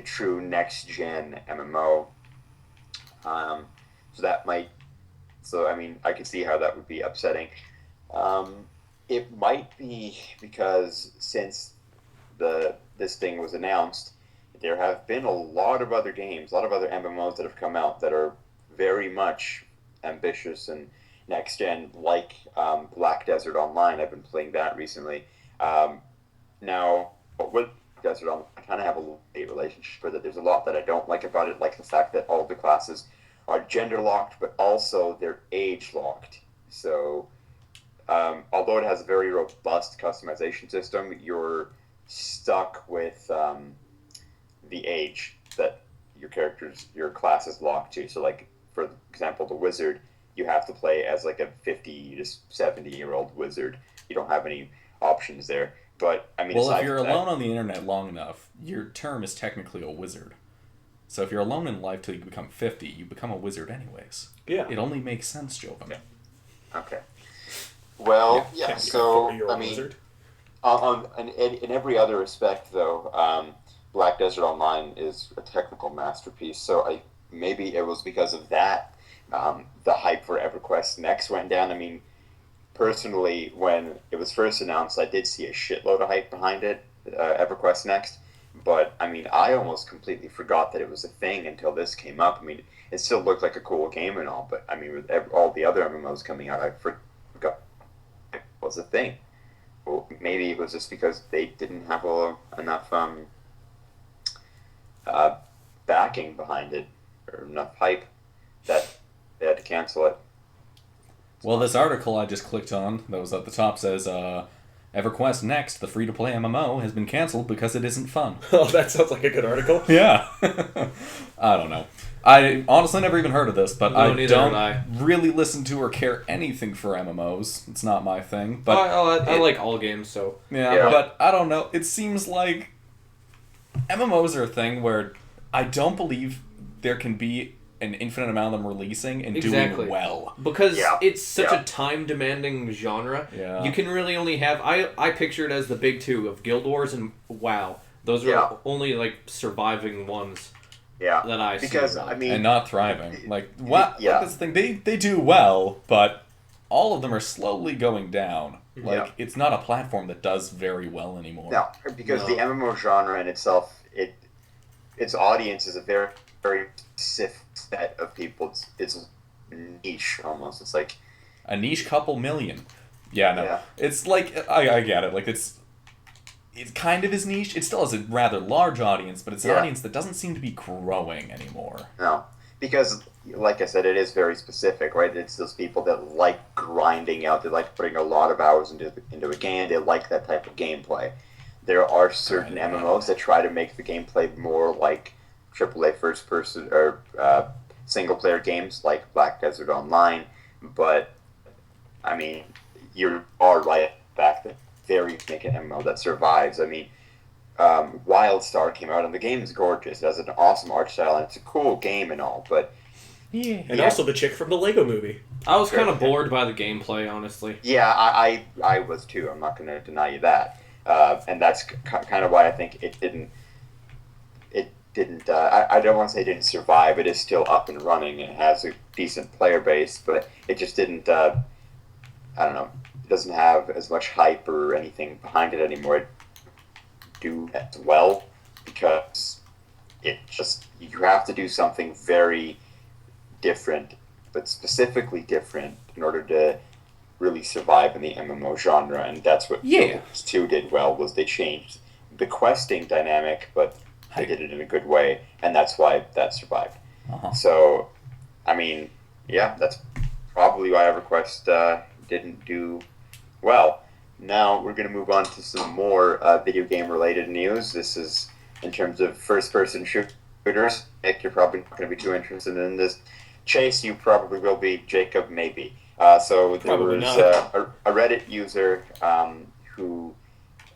true next gen MMO. So I mean, I could see how that would be upsetting. It might be because since this thing was announced, there have been a lot of other games, a lot of other MMOs that have come out that are very much ambitious and next gen, like Black Desert Online. I've been playing that recently. Now, with Desert Online, I kind of have a relationship with it. There's a lot that I don't like about it, like the fact that all the classes are gender locked, but also they're age locked. So, although it has a very robust customization system, you're stuck with the age that your class is locked to. So, like, for example, the wizard, you have to play as like a 50 to 70-year-old wizard. You don't have any options there. But I mean, well, if you're alone on the internet long enough, your term is technically a wizard. So if you're alone in life till you become 50, you become a wizard anyways. Yeah. It only makes sense, Joven. Yeah. Okay. Well, yeah. So I mean, wizard. in every other respect, though, Black Desert Online is a technical masterpiece. So maybe it was because of that the hype for EverQuest Next went down. I mean, personally, when it was first announced, I did see a shitload of hype behind it, EverQuest Next. But, I mean, I almost completely forgot that it was a thing until this came up. I mean, it still looked like a cool game and all, but, I mean, with all the other MMOs coming out, I forgot it was a thing. Well, maybe it was just because they didn't have enough backing behind it, or enough hype, that they had to cancel it. Well, this article I just clicked on, that was at the top, says, EverQuest Next, the free-to-play MMO, has been cancelled because it isn't fun. Oh, that sounds like a good article. Yeah. I don't know. I honestly never even heard of this, but I don't really listen to or care anything for MMOs. It's not my thing. But I like all games, so... Yeah, but I don't know. It seems like MMOs are a thing where I don't believe there can be an infinite amount of them releasing and Exactly. doing well. Because Yeah. it's such Yeah. a time-demanding genre. Yeah. You can really only have... I picture it as the big two of Guild Wars and WoW. Those are Yeah. only, like, surviving ones Yeah. that I see. Because, really. I mean... And not thriving. Like, what? Yeah. Like, that's the thing. They do well, but all of them are slowly going down. Like, Yeah. it's not a platform that does very well anymore. No, because No. the MMO genre in itself, its audience is a very, very specific set of people. It's niche, almost. It's like... A niche couple million. Yeah, no. Yeah. It's like, I get it. Like, it kind of is niche. It still has a rather large audience, but it's an Yeah. audience that doesn't seem to be growing anymore. No. Because, like I said, it is very specific, right? It's those people that like grinding out, they like putting a lot of hours into a game, they like that type of gameplay. There are certain Right. MMOs that try to make the gameplay more like AAA first-person or single-player games like Black Desert Online, but, I mean, you are right back to very make an MMO that survives. I mean, WildStar came out and the game is gorgeous. It has an awesome art style and it's a cool game and all, but Yeah. And Yeah. also the chick from the Lego movie. I was kind of bored by the gameplay, honestly. yeah, I was too. I'm not going to deny you that. And that's kind of why I think it didn't. I don't want to say it didn't survive. It is still up and running and has a decent player base, but it just didn't. I don't know. It doesn't have as much hype or anything behind it anymore. It do as well because it just you have to do something very different, but specifically different in order to really survive in the MMO genre, and that's what Yeah. Guild Wars 2 did well, was they changed the questing dynamic, but they did it in a good way, and that's why that survived. Uh-huh. So, I mean, yeah, that's probably why EverQuest didn't do well. Now we're going to move on to some more video game related news. This is in terms of first-person shooters. Nick, you're probably not going to be too interested in this. Chase, you probably will be. Jacob, maybe. So there Probably was not. a Reddit user who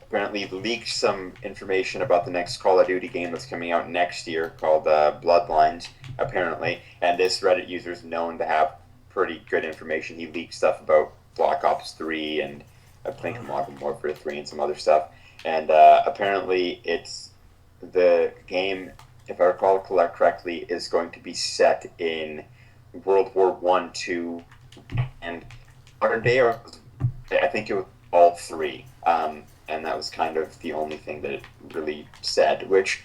apparently leaked some information about the next Call of Duty game that's coming out next year called Bloodlines, apparently. And this Reddit user is known to have pretty good information. He leaked stuff about Black Ops 3 and I think Modern Warfare 3 and some other stuff. And apparently it's the game, if I recall it correctly, is going to be set in World War I, II, and modern day, or I think it was all three. And that was kind of the only thing that it really said, which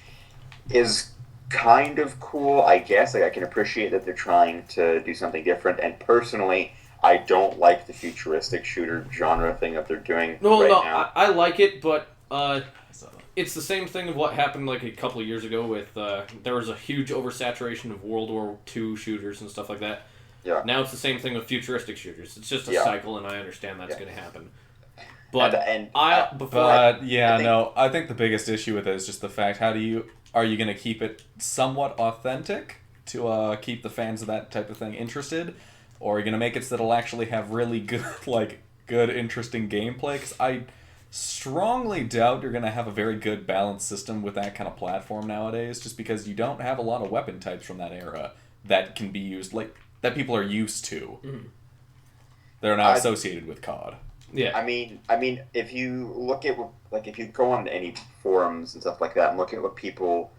is kind of cool, I guess. Like, I can appreciate that they're trying to do something different, and personally, I don't like the futuristic shooter genre thing that they're doing now. I like it, but it's the same thing of what happened like a couple of years ago with there was a huge oversaturation of World War II shooters and stuff like that. Yeah. Now it's the same thing with futuristic shooters. It's just a Yeah. cycle, and I understand that's Yeah. going to happen. But I think the biggest issue with it is just the fact, are you going to keep it somewhat authentic to keep the fans of that type of thing interested, or are you going to make it so that it'll actually have really good, interesting gameplay? Because I strongly doubt you're going to have a very good balanced system with that kind of platform nowadays, just because you don't have a lot of weapon types from that era that can be used, like, that people are used to. Mm-hmm. They're not associated with COD. yeah, I mean, if you look at if you go on any forums and stuff like that and look at what people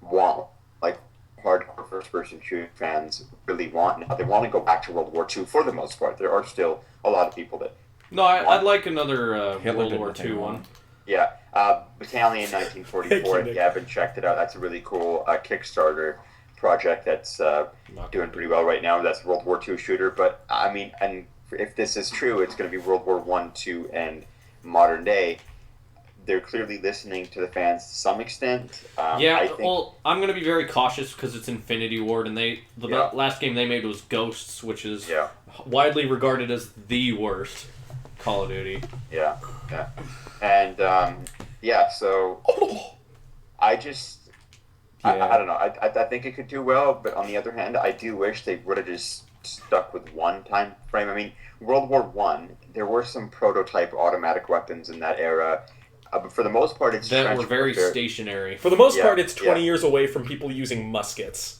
want, like hardcore first-person shooter fans really want now, they want to go back to World War II for the most part. There are still a lot of people that. no, I'd like another Hitler World did War nothing II wrong. one. Yeah, Battalion 1944. If you haven't checked it out, that's a really cool Kickstarter project that's doing pretty well right now. That's a World War II shooter, but I mean, and if this is true, it's going to be World War I, II, and modern day. They're clearly listening to the fans to some extent. I think, well, I'm going to be very cautious because it's Infinity Ward, and the last game they made was Ghosts, which is widely regarded as the worst Call of Duty. Yeah. And, so I just... Yeah. I don't know. I think it could do well, but on the other hand, I do wish they would have just stuck with one time frame. I mean, World War I, there were some prototype automatic weapons in that era, but for the most part, it's that were very stationary. For the most Yeah, part, it's 20 yeah. years away from people using muskets.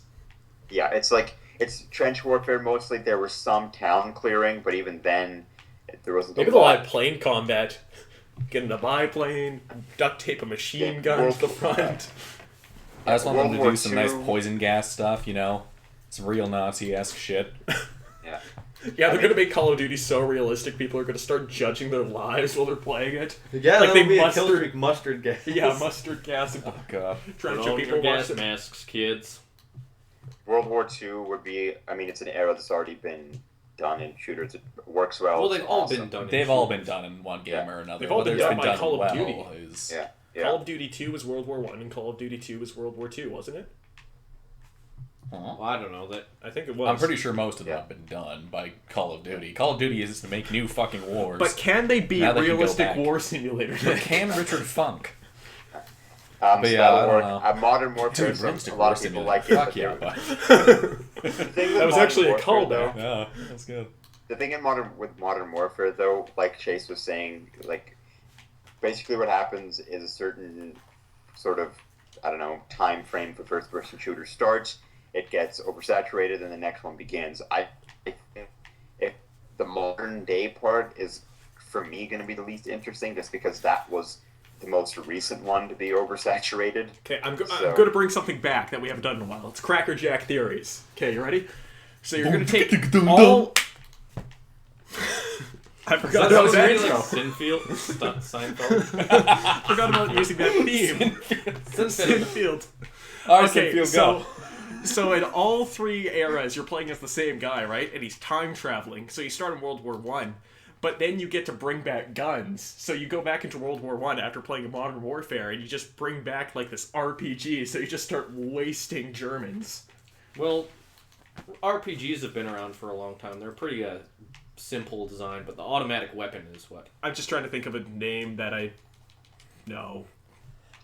Yeah, it's trench warfare mostly. There was some town clearing, but even then, there wasn't. Maybe a they'll lot. add plane combat. Get in a biplane, duct tape a machine gun to the front. I just want them to World War do some nice II. poison gas stuff, Some real Nazi-esque shit. Yeah. Yeah, they're gonna make Call of Duty so realistic, people are gonna start judging their lives while they're playing it. Yeah, Like, like they they be mustard- a kill streak mustard gas. Yeah, mustard gas and Oh, God. trying to Put show on people your gas watch it. masks, kids. World War II would be. I mean, it's an era that's already been done in shooters. It works well. Well, they've it's all awesome. been done. They've all been done in one game Yeah. or another. They've all Whether been it's done by Call of well Duty. is... Yeah. Call of Duty 2 was World War 1 and Call of Duty 2 was World War 2, wasn't it? Huh? Well, I don't know that. I think it was. I'm pretty sure most of them Yeah. have been done by Call of Duty. Call of Duty is to make new fucking wars. But can they be Now a they can go realistic back. war simulator? But can Richard Funk? But yeah, I don't know. Modern Warfare. Dude, a realistic lot war of people simulator. like it. Fuck but yeah, the but... thing with That was Modern actually a Warfare, callback. Yeah, that's good. The thing in Modern Warfare, though, like Chase was saying, like basically what happens is a certain sort of, I don't know, time frame for first-person shooter starts. It gets oversaturated, and the next one begins. I think if the modern day part is, for me, going to be the least interesting, just because that was the most recent one to be oversaturated. Okay, I'm So- going to bring something back that we haven't done in a while. It's Cracker Jack theories. Okay, you ready? So you're going to take all... I forgot about that really intro. like Sinfield? Seinfeld? Forgot about using that theme. Sinfield. Sinfield. All right, Okay, Sinfield, so go. in all three eras, you're playing as the same guy, right? And he's time traveling. So you start in World War One, but then you get to bring back guns. So you go back into World War One after playing Modern Warfare, and you just bring back like this RPG. So you just start wasting Germans. Well, RPGs have been around for a long time. They're pretty simple design, but the automatic weapon is what. I'm just trying to think of a name that I know.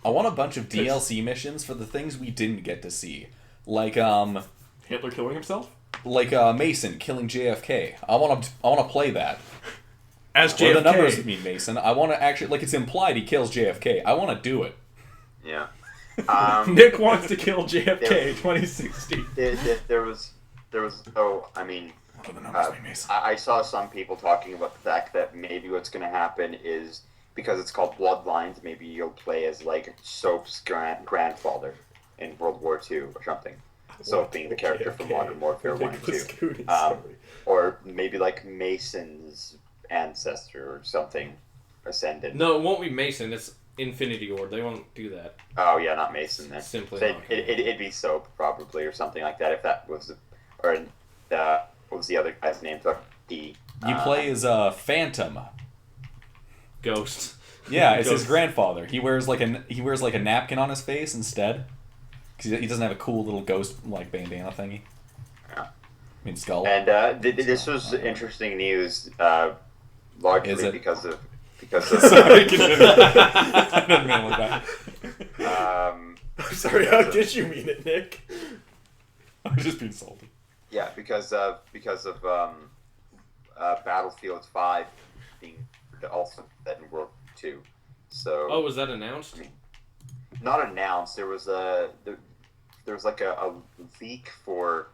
I want a bunch of DLC missions for the things we didn't get to see. Like Hitler killing himself? Mason killing JFK. I want to play that. As Or JFK. the numbers mean Mason. I want to actually, like, it's implied he kills JFK. I want to do it. Yeah. Nick wants to kill JFK 2016. There was I mean, What do the numbers mean, Mason? I saw some people talking about the fact that maybe what's going to happen is, because it's called Bloodlines, maybe you'll play as like Soap's grandfather in World War II or something. Soap being the character from Modern Warfare 1 and 2. Or maybe like Mason's ancestor or something ascended. No, it won't be Mason. It's Infinity Ward. They won't do that. Oh yeah, not Mason then. Simply So not. it'd be Soap probably or something like that if that was, or what was the other guy's name? D. You play as Phantom. Ghost. Yeah, it's Ghost. his grandfather. He wears like a napkin on his face instead, because he doesn't have a cool little ghost like bandana thingy. Yeah. I mean skull. And this was interesting news, largely Is it? because of Sorry, I didn't mean it like that. I'm sorry, how did you mean it, Nick? I was just being salty. yeah, because of Battlefield 5 being also set in World War II. So Oh, was that announced? not announced. There was like a leak for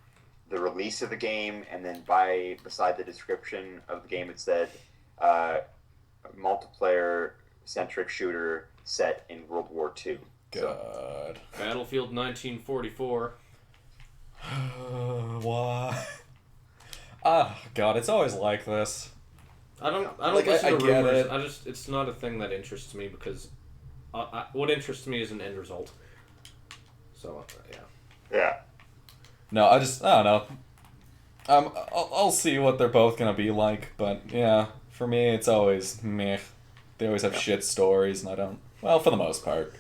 the release of the game, and then beside the description of the game, it said multiplayer centric shooter set in World War II. God. Battlefield 1944. Why? Ah, God, it's always like this. I don't Like, listen I to get rumors. it. It's not a thing that interests me because what interests me is an end result. So yeah. Yeah. No, I don't know. I'll see what they're both gonna be like, but yeah, for me it's always meh. They always have shit stories, and I don't. Well, for the most part,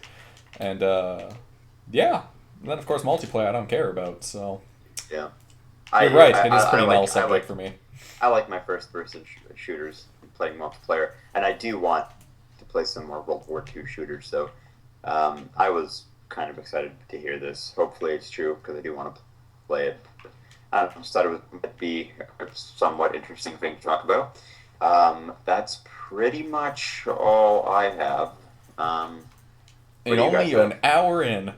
and yeah. And then of course multiplayer I don't care about. So Yeah. you're right. It is pretty null subject like for me. I like my first-person shooters, playing multiplayer, and I do want to play some more World War II shooters. So I was kind of excited to hear this. Hopefully it's true, because I do want to play it. I just thought it would be a somewhat interesting thing to talk about. That's pretty much all I have. What And do you only guys have? an hour in.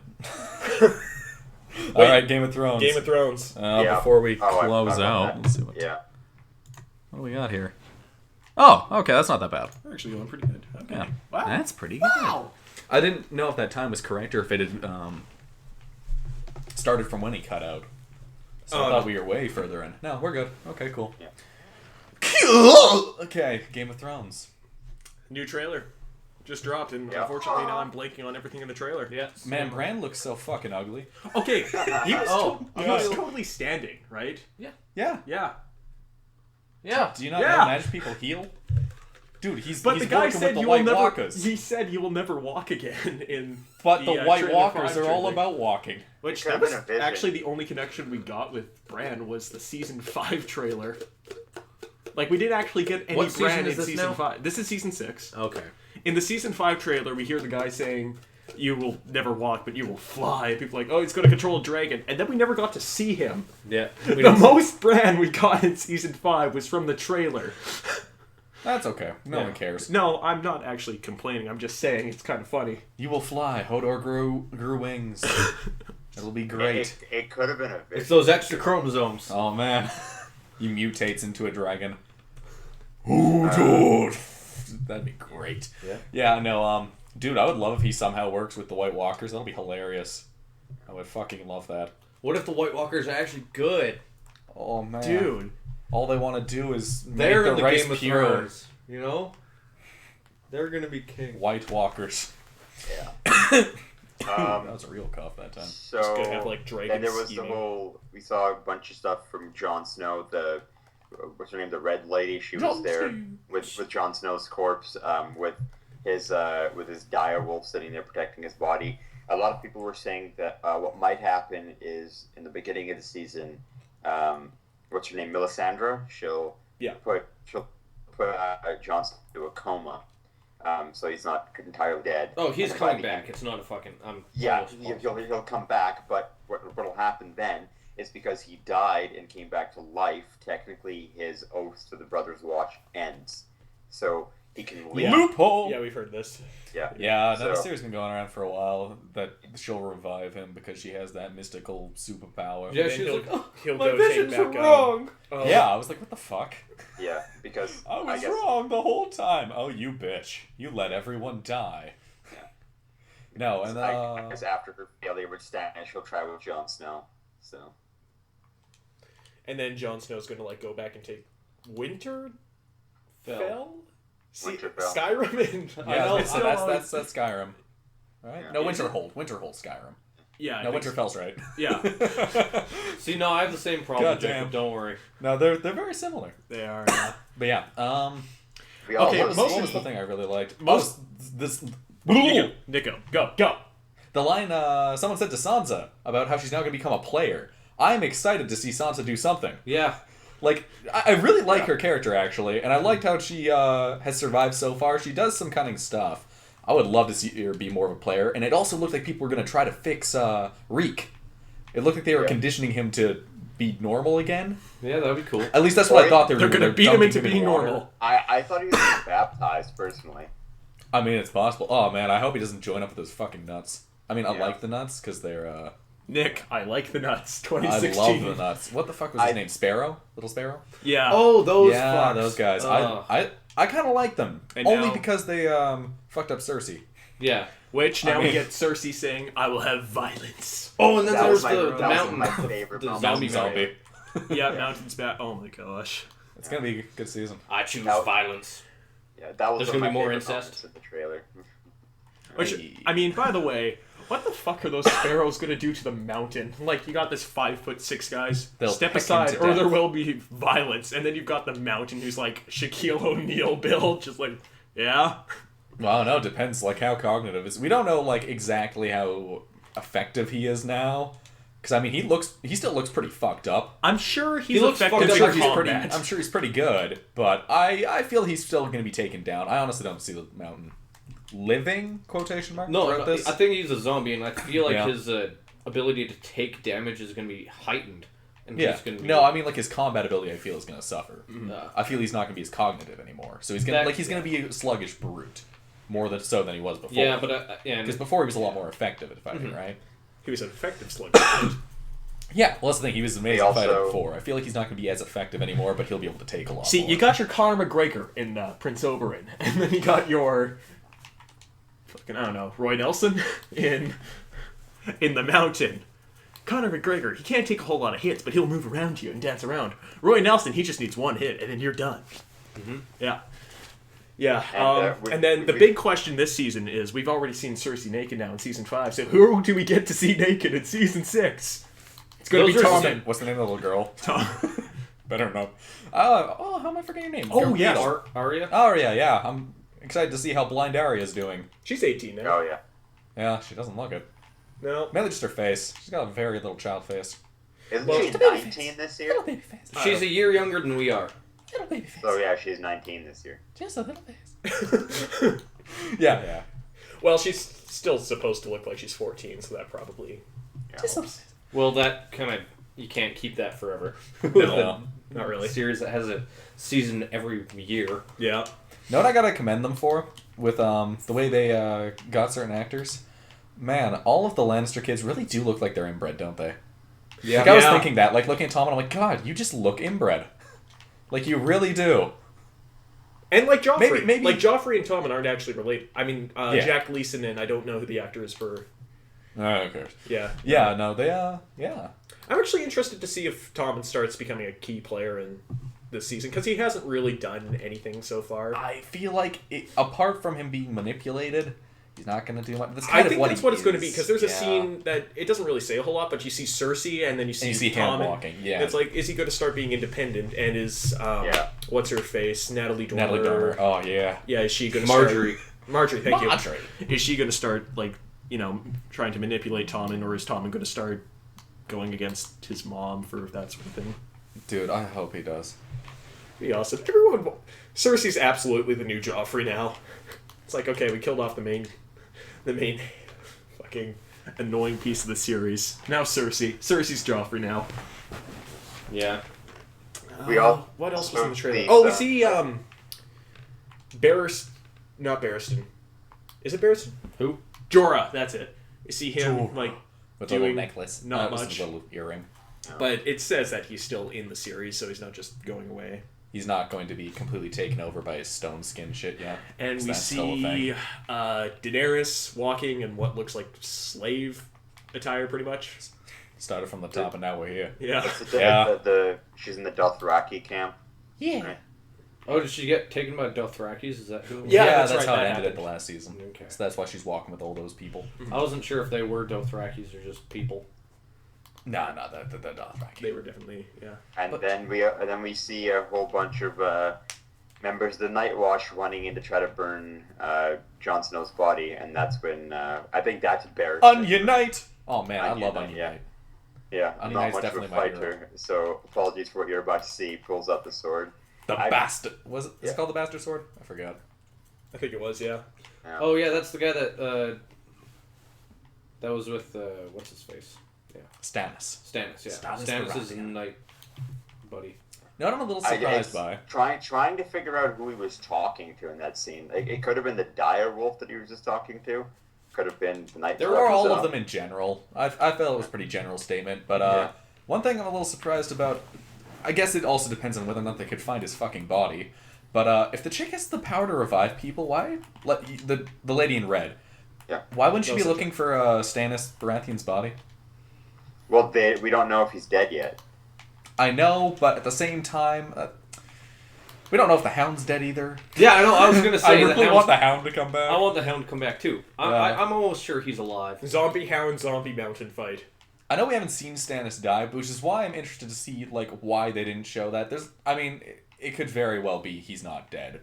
All right, Game of Thrones. Game of Thrones. Yeah. Before we Oh, I close forgot out, about that. let's see what Yeah. do we got here. Oh, okay, that's not that bad. We're actually going pretty good. Okay. Yeah, Wow. that's pretty good. Wow. I didn't know if that time was correct or if it had started from when he cut out. So I thought we were way further in. No, we're good. Okay, cool. Yeah. Okay, Game of Thrones. New trailer. Just dropped, and Yeah. unfortunately now I'm blanking on everything in the trailer. Yeah. Man, Bran looks so fucking ugly. Okay, he was, he yeah. was totally standing, right? Yeah. Yeah. Yeah. Do you not Yeah. know Magic people heal? Dude, he's But he's the guy working said with the you White will never. Walkers. He said you will never walk again in. But the White trailer Walkers 5 are all trailer. about walking. Which It that could've was been a vision. actually the only connection we got with Bran was the season 5 trailer. Like we didn't actually get any What Bran season in is this season now? 5. This is season 6. Okay. In the season 5 trailer, we hear the guy saying, "You will never walk, but you will fly." People are like, "Oh, he's going to control a dragon," and then we never got to see him. Yeah. The most Bran we got in season 5 was from the trailer. That's okay. No Yeah. one cares. No, I'm not actually complaining. I'm just saying it's kind of funny. You will fly. Hodor grew wings. It'll be great. It could have been a It's vision. those extra chromosomes. Oh man, he mutates into a dragon. Hodor. That'd be great. Yeah. Yeah. No. Dude, I would love if he somehow works with the White Walkers. That'll be hilarious. I would fucking love that. What if the White Walkers are actually good? Oh man, Dude. all they want to do is They're make in the the rice Game of pure. Thrones. You know? They're gonna be king. White Walkers. Yeah. That was a real cough that time. So It's gonna have, like, dragons then there was scheming. the whole. We saw a bunch of stuff from Jon Snow. The what's her name? The Red Lady. She was there with Jon Snow's corpse. With his dire wolf sitting there protecting his body. A lot of people were saying that what might happen is in the beginning of the season. What's her name? Melisandre. She'll put Jon Snow into a coma. So he's not entirely dead. Oh, he's And by coming the back. end- It's not a fucking. Yeah, he'll come back, but what'll happen then is because he died and came back to life, technically his oath to the Brothers' Watch ends. So he can leave. Yeah. Loophole. Yeah, we've heard this. Yeah. Yeah, that So- theory's been going around for a while that she'll revive him because she has that mystical superpower. Yeah, Then she's he'll- like, oh, he'll my go take visions back, are wrong. Oh. Yeah, I was like, what the fuck? Yeah, because I was guess, wrong the whole time. Oh, you bitch. You let everyone die. No, and I guess after her failure with Stannis, she'll try with Jon Snow. So And then Jon Snow's gonna like go back and take Winterfell. See, Winterfell. Skyrim and yeah, I know, so that's Skyrim. Right? Yeah. No, Is it? Winterhold Skyrim. yeah. I No, think so. Winterfell's right. Yeah, See, no, I have the same problem. God damn. Jacob, don't worry. No, they're very similar. they are. But yeah, we all Okay, what love was most- the thing I really liked? most- this Nico, go. the line someone said to Sansa about how she's now going to become a player. I'm excited to see Sansa do something. Yeah. Like, I really like her character, actually, and I liked how she has survived so far. She does some cunning stuff. I would love to see her be more of a player, and it also looked like people were going to try to fix Reek. It looked like they were conditioning him to be normal again. Yeah, that'd be cool. At least that's what I thought they were They're doing. gonna beat him dumping into in being water. normal. I thought he was getting baptized personally. I mean, it's possible. Oh, man, I hope he doesn't join up with those fucking nuts. I mean, I Yeah. like the nuts, because they're... Nick, I like the nuts. I 2016. love the nuts. What the fuck was his name? Sparrow? Little Sparrow? Yeah. Oh, those Yeah, fucks. those guys. Ugh. I kind of like them. And Only now- because they fucked up Cersei. Yeah. Which now I we mean- get Cersei saying, "I will have violence." Oh, and then That there's was the that was mountain. my favorite the moment. zombie Zombie. Yeah, mountains back. Oh my gosh. It's gonna be a good season. I choose Now- violence. Yeah, that was There's one of gonna be my more favorite incest? moments in the trailer. Which, Hey. I mean, by the way, what the fuck are those sparrows gonna do to the mountain? Like, you got this 5'6" guys. They'll Step peck him aside, to or death. there will be violence. And then you've got the mountain, who's like Shaquille O'Neal build, just like, yeah. Well, I don't know. Depends, like, how cognitive is. We don't know, like, exactly how effective he is now. Because, I mean, he still looks pretty fucked up. I'm sure he's looks effective fucked I'm up in sure, he's combat. I'm sure he's pretty good, but I feel he's still going to be taken down. I honestly don't see the mountain living, quotation mark, No, throughout this. I think he's a zombie, and I feel like Yeah. his ability to take damage is going to be heightened. And Yeah. he's going to be... No, I mean, like, his combat ability, I feel, is going to suffer. Uh, I feel he's not going to be as cognitive anymore. So he's going to, That- he's going to be a sluggish brute. More than so than he was before. yeah, but... and Because before he was a lot more effective at fighting, right? He was an effective slug. Yeah, well, that's the thing. He was an amazing also- fighter before. I feel like he's not going to be as effective anymore, but he'll be able to take a lot See, more. you got your Conor McGregor in Prince Oberyn, and then you got your fucking, I don't know, Roy Nelson in The Mountain. Conor McGregor, he can't take a whole lot of hits, but he'll move around you and dance around. Roy Nelson, he just needs one hit, and then you're done. Mm-hmm. Yeah. Yeah, And, and then the big question this season is, we've already seen Cersei naked now in Season 5, so who do we get to see naked in Season 6? It's going to be Those are Tommen. What's the name of the little girl? Tom. Better know. How am I forgetting your name? Oh, yeah. Arya? Oh, yeah. I'm excited to see how Blind Arya's doing. She's 18 now. Oh yeah. Yeah, she doesn't look it. No. Mainly just her face. She's got a very little child face. Isn't Well, she she's a 19 this year? Little baby face. She's a year younger than we are. Little baby face. Oh yeah, she's 19 this year. Just a little face. Yeah. Well, she's still supposed to look like she's 14, so that probably Yeah. Just a little face. Well, that kind of... You can't keep that forever. No. not really. Series that has a season every year. Yeah. Know what I gotta commend them for? With the way they got certain actors? Man, all of the Lannister kids really do look like they're inbred, don't they? Yeah. Like, I was Yeah. thinking that. Like, looking at Tom and I'm like, God, you just look inbred. Like, you really do. And like Joffrey. Maybe- Like Joffrey and Tommen aren't actually related. I mean, Yeah. Jack Gleason and I don't know who the actor is for... Oh, who cares? Yeah. Yeah, no, they, yeah. I'm actually interested to see if Tommen starts becoming a key player in this season, because he hasn't really done anything so far. I feel like, apart from him being manipulated, he's not going to do much. That's I kind of think what that's he what it's going to is. be, because there's a Yeah. scene that it doesn't really say a whole lot, but you see Cersei and then you see, And you see him Tommen. walking, yeah. It's like, is he going to start being independent? And is what's her face, Natalie Dormer? Natalie Dormer. Oh, yeah. Yeah, is she going to Marjorie. Marjorie, thank Marjorie. you. Is she going to start like trying to manipulate Tommen, or is Tommen going to start going against his mom for that sort of thing? Dude, I hope he does. Be awesome. Cersei's absolutely the new Joffrey now. It's like, okay, we killed off the main fucking annoying piece of the series. Now Cersei's Joffrey now. Yeah. What else was in the trailer? these, Oh, we see not Barristan. Is it Barristan? Who? Jorah, that's it. You see him Jorah. like With a little doing necklace. not With much. a little earring. But it says that he's still in the series, so he's not just going away. He's not going to be completely taken over by his stone skin shit yet. And Is we that still a thing? see Daenerys walking in what looks like slave attire, pretty much. Started from the top and now we're here. Yeah. She's in the Dothraki camp. Yeah. Right. Oh, did she get taken by Dothrakis? Is that who? Yeah, that's that's how right, it that ended at happened. the last season. Okay. So that's why she's walking with all those people. I wasn't sure if they were Dothrakis or just people. Nah, the Dothraki. They were definitely, yeah. And But- then we see a whole bunch of members of the Night Watch running in to try to burn Jon Snow's body, and that's when I think that's Barristan. Onion Knight! Oh man, I Onion love Knight, Onion yeah. Knight. Yeah, Onion not Knight's much of a definitely my hero. fighter, so apologies for what you're about to see. He pulls out the sword. The bastard. Was it? Is Yeah. it called the Bastard Sword? I forgot. I think it was, yeah. Yeah. Oh yeah, that's the guy that was with what's his face? Stannis. Stannis. Yeah, Stannis Stannis the is a Rat. knight buddy. You know what I'm a little surprised by? Trying to figure out who he was talking to in that scene. Like, it could have been the dire wolf that he was just talking to. Could have been the Night There Watch were all himself. of them in general. I felt it was a pretty general statement, but one thing I'm a little surprised about, I guess it also depends on whether or not they could find his fucking body, but if the chick has the power to revive people, why the lady in red? Yeah. Why wouldn't she No, be such looking for Stannis Baratheon's body? Well, we don't know if he's dead yet. I know, but at the same time, we don't know if the Hound's dead either. Yeah, I know. I was gonna say I really want the Hound to come back. I want the Hound to come back too. I'm almost sure he's alive. Zombie Hound, Zombie Mountain fight. I know we haven't seen Stannis die, which is why I'm interested to see why they didn't show that. It could very well be he's not dead.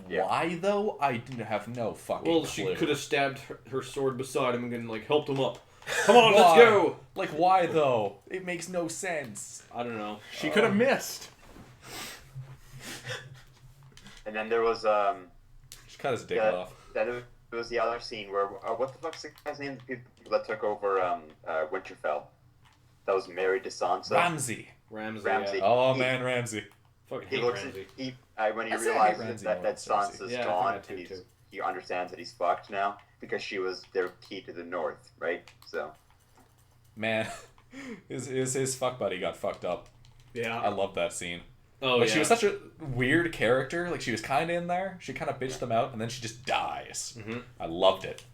Yeah. Why though? I have no fucking Well, clue. she could have stabbed her sword beside him and helped him up. Come on, Why? let's go. Why though? It makes no sense. I don't know. She could have missed. And then there was She cut his dick Yeah. off. then there was the other scene where what the fuck's the guy's name? The people that took over Winterfell. That was married to Sansa. Ramsay. Ramsay. Ramsay. Yeah. Oh He- man, Ramsay. Fucking He hate looks Ramsay. when he I say I hate realizes Ramsay that more that than Cersei. Sansa's Yeah, I think gone, that and too. he understands that he's fucked now because she was their key to the north, right? So Man, His fuck buddy got fucked up. Yeah. I love that scene. Oh, Like, yeah. she was such a weird character. Like, she was kind of in there. She kind of bitched them out, and then she just dies. Mhm. I loved it.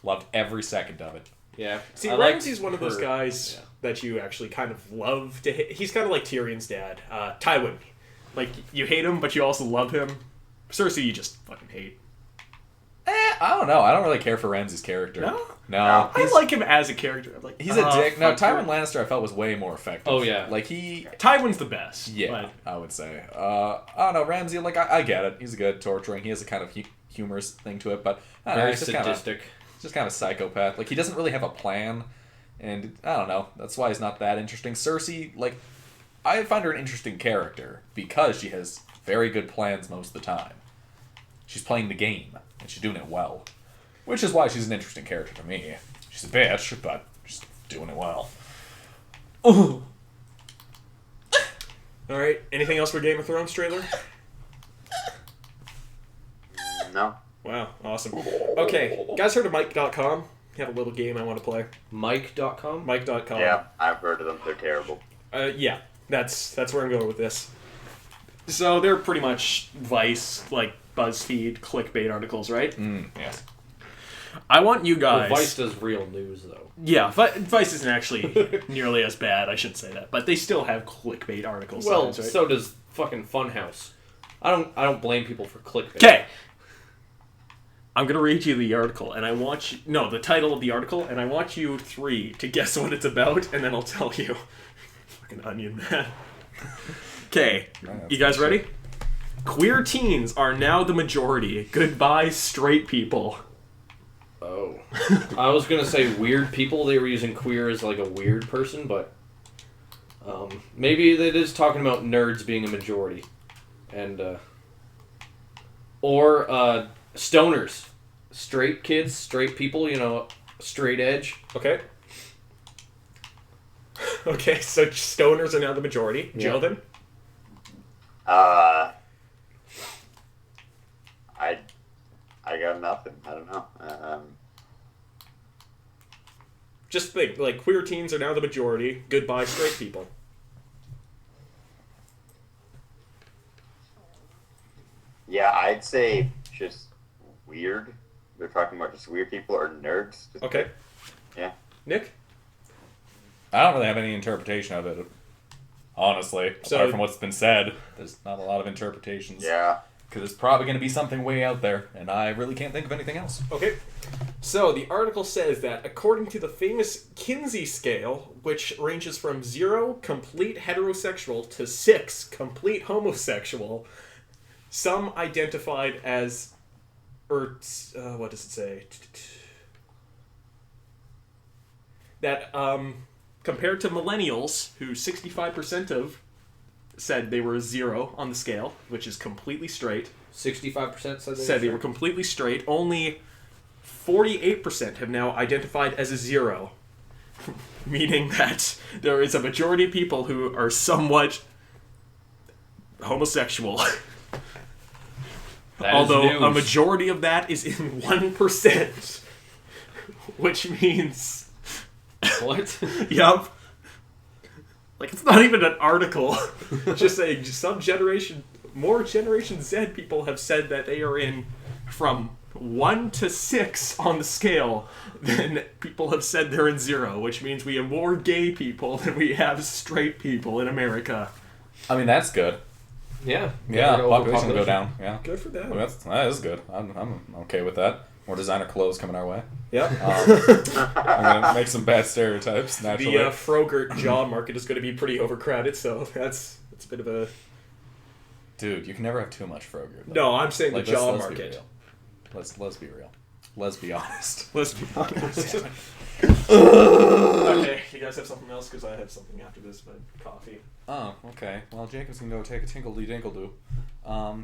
Loved every second of it. Yeah. See, I liked Ramsay's one of those her- guys that you actually kind of love to hate. He's kind of like Tyrion's dad, Tywin. Like, you hate him, but you also love him. Cersei, you just fucking hate. I don't know. I don't really care for Ramsay's character. No? No. I like him as a character. I'm like, He's a dick. No, fuck Tywin you. Lannister I felt was way more effective. Oh, yeah. Like, he... Tywin's the best. Yeah, I would say. I don't know, Ramsay, like, I get it. He's good torturing. He has a kind of humorous thing to it, but I don't know, Very he's just sadistic. kind of a psychopath. Like, he doesn't really have a plan, and I don't know. That's why he's not that interesting. Cersei, like, I find her an interesting character because she has very good plans most of the time. She's playing the game, and she's doing it well. Which is why she's an interesting character to me. She's a bitch, but she's doing it well. All right. Anything else for Game of Thrones trailer? No. Wow. Awesome. Okay. Guys heard of Mike.com? Have a little game I want to play. Mike.com? Mike.com. Yeah, I've heard of them. They're terrible. Yeah. That's where I'm going with this. So they're pretty much Vice, like BuzzFeed, clickbait articles, right? Yeah. I want you Well, guys... Vice does real news, though. Yeah, Vice isn't actually nearly as bad. I shouldn't say that, but they still have clickbait articles. Well, sometimes, right? so does fucking Funhouse. I don't blame people for clickbait. Okay. I'm gonna read you the article, and I want you... No, the title of the article, and I want you three to guess what it's about, and then I'll tell you. Fucking onion man. Okay, you guys ready? Queer teens are now the majority. Goodbye, straight people. Oh. I was gonna say weird people. They were using queer as like a weird person, but maybe it is talking about nerds being a majority, and or stoners, straight kids, straight people. You know, straight edge. Okay. Okay, so stoners are now the majority. Yeah. Jonathan? I got nothing. I don't know. Just think, like, queer teens are now the majority. Goodbye, straight people. Yeah, I'd say just weird. They're talking about just weird people or nerds. Just, Okay. Yeah. Nick? I don't really have any interpretation of it, honestly. So- Apart from what's been said, there's not a lot of interpretations. Yeah. Because it's probably going to be something way out there, and I really can't think of anything else. Okay. So, the article says that according to the famous Kinsey scale, which ranges from 0, complete heterosexual, to 6, complete homosexual, some identified as... what does it say? That, compared to millennials, who 65% of said they were a 0 on the scale, which is completely straight. 65% Said they were completely straight. Only 48% have now identified as a 0. Meaning that there is a majority of people who are somewhat homosexual. That is Although news. a majority of that is in 1%. Which means... What? Yup. Like, it's not even an article. Just saying, more Generation Z people have said that they are in from 1 to 6 on the scale than people have said they're in 0, which means we have more gay people than we have straight people in America. I mean, that's good. Yeah. Yeah, Over population will go down. Yeah. Good for them. Well, that is good. I'm okay with that. More designer clothes coming our way. Yep. I'm gonna make some bad stereotypes naturally. The Frogurt jaw market is going to be pretty overcrowded, so that's a bit of a... Dude, you can never have too much Frogurt. No, I'm saying Like, the jaw let's be market. real. Let's be real. Let's be honest. Let's be honest. Okay, you guys have something else? Because I have something after this, but coffee. Oh, okay. Well, Jacob's gonna go take a tinkle-dee-dinkle-doo.